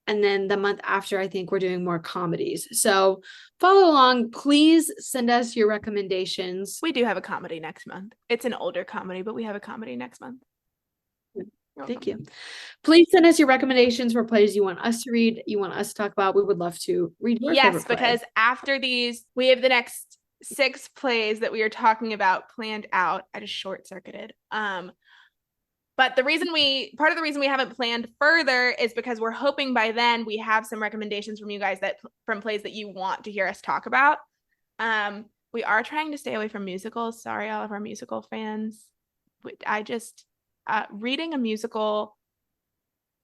And then the month after, I think we're doing more comedies. So follow along. Please send us your recommendations. We do have a comedy next month. It's an older comedy, but we have a comedy next month. Thank you. Please send us your recommendations for plays you want us to read, you want us to talk about. We would love to read your favorite play. Because after these, we have the next 6 plays that we are talking about planned out. I just short-circuited. But part of the reason we haven't planned further is because we're hoping by then we have some recommendations from you guys from plays that you want to hear us talk about. We are trying to stay away from musicals. Sorry, all of our musical fans. Reading a musical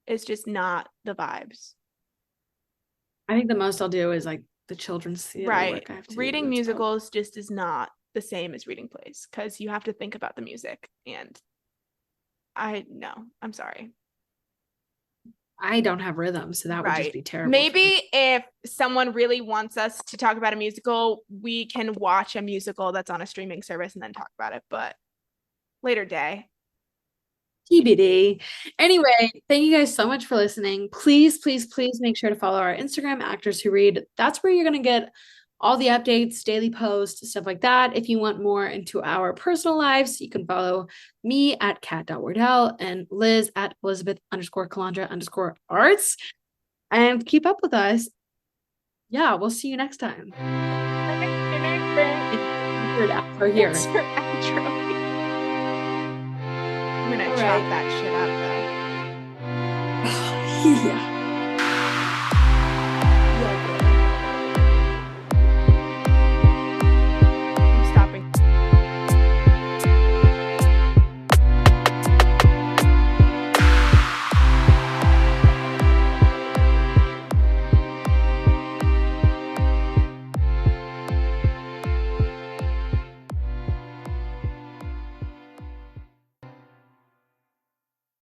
is just not the vibes. I think the most I'll do is like the children's theater work I have to reading musicals just is not the same as reading plays because you have to think about the music, and I'm sorry. I don't have rhythm, so that would just be terrible. Maybe if someone really wants us to talk about a musical, we can watch a musical that's on a streaming service and then talk about it, but later day. TBD. Anyway, thank you guys so much for listening. Please, please, please make sure to follow our Instagram, Actors Who Read. That's where you're going to get all the updates, daily posts, stuff like that. If you want more into our personal lives, you can follow me at kat.wardell and Liz at Elizabeth_Calandra_arts and keep up with us. Yeah, we'll see you next time. Outro here. I'm gonna chop that shit up though. Yeah.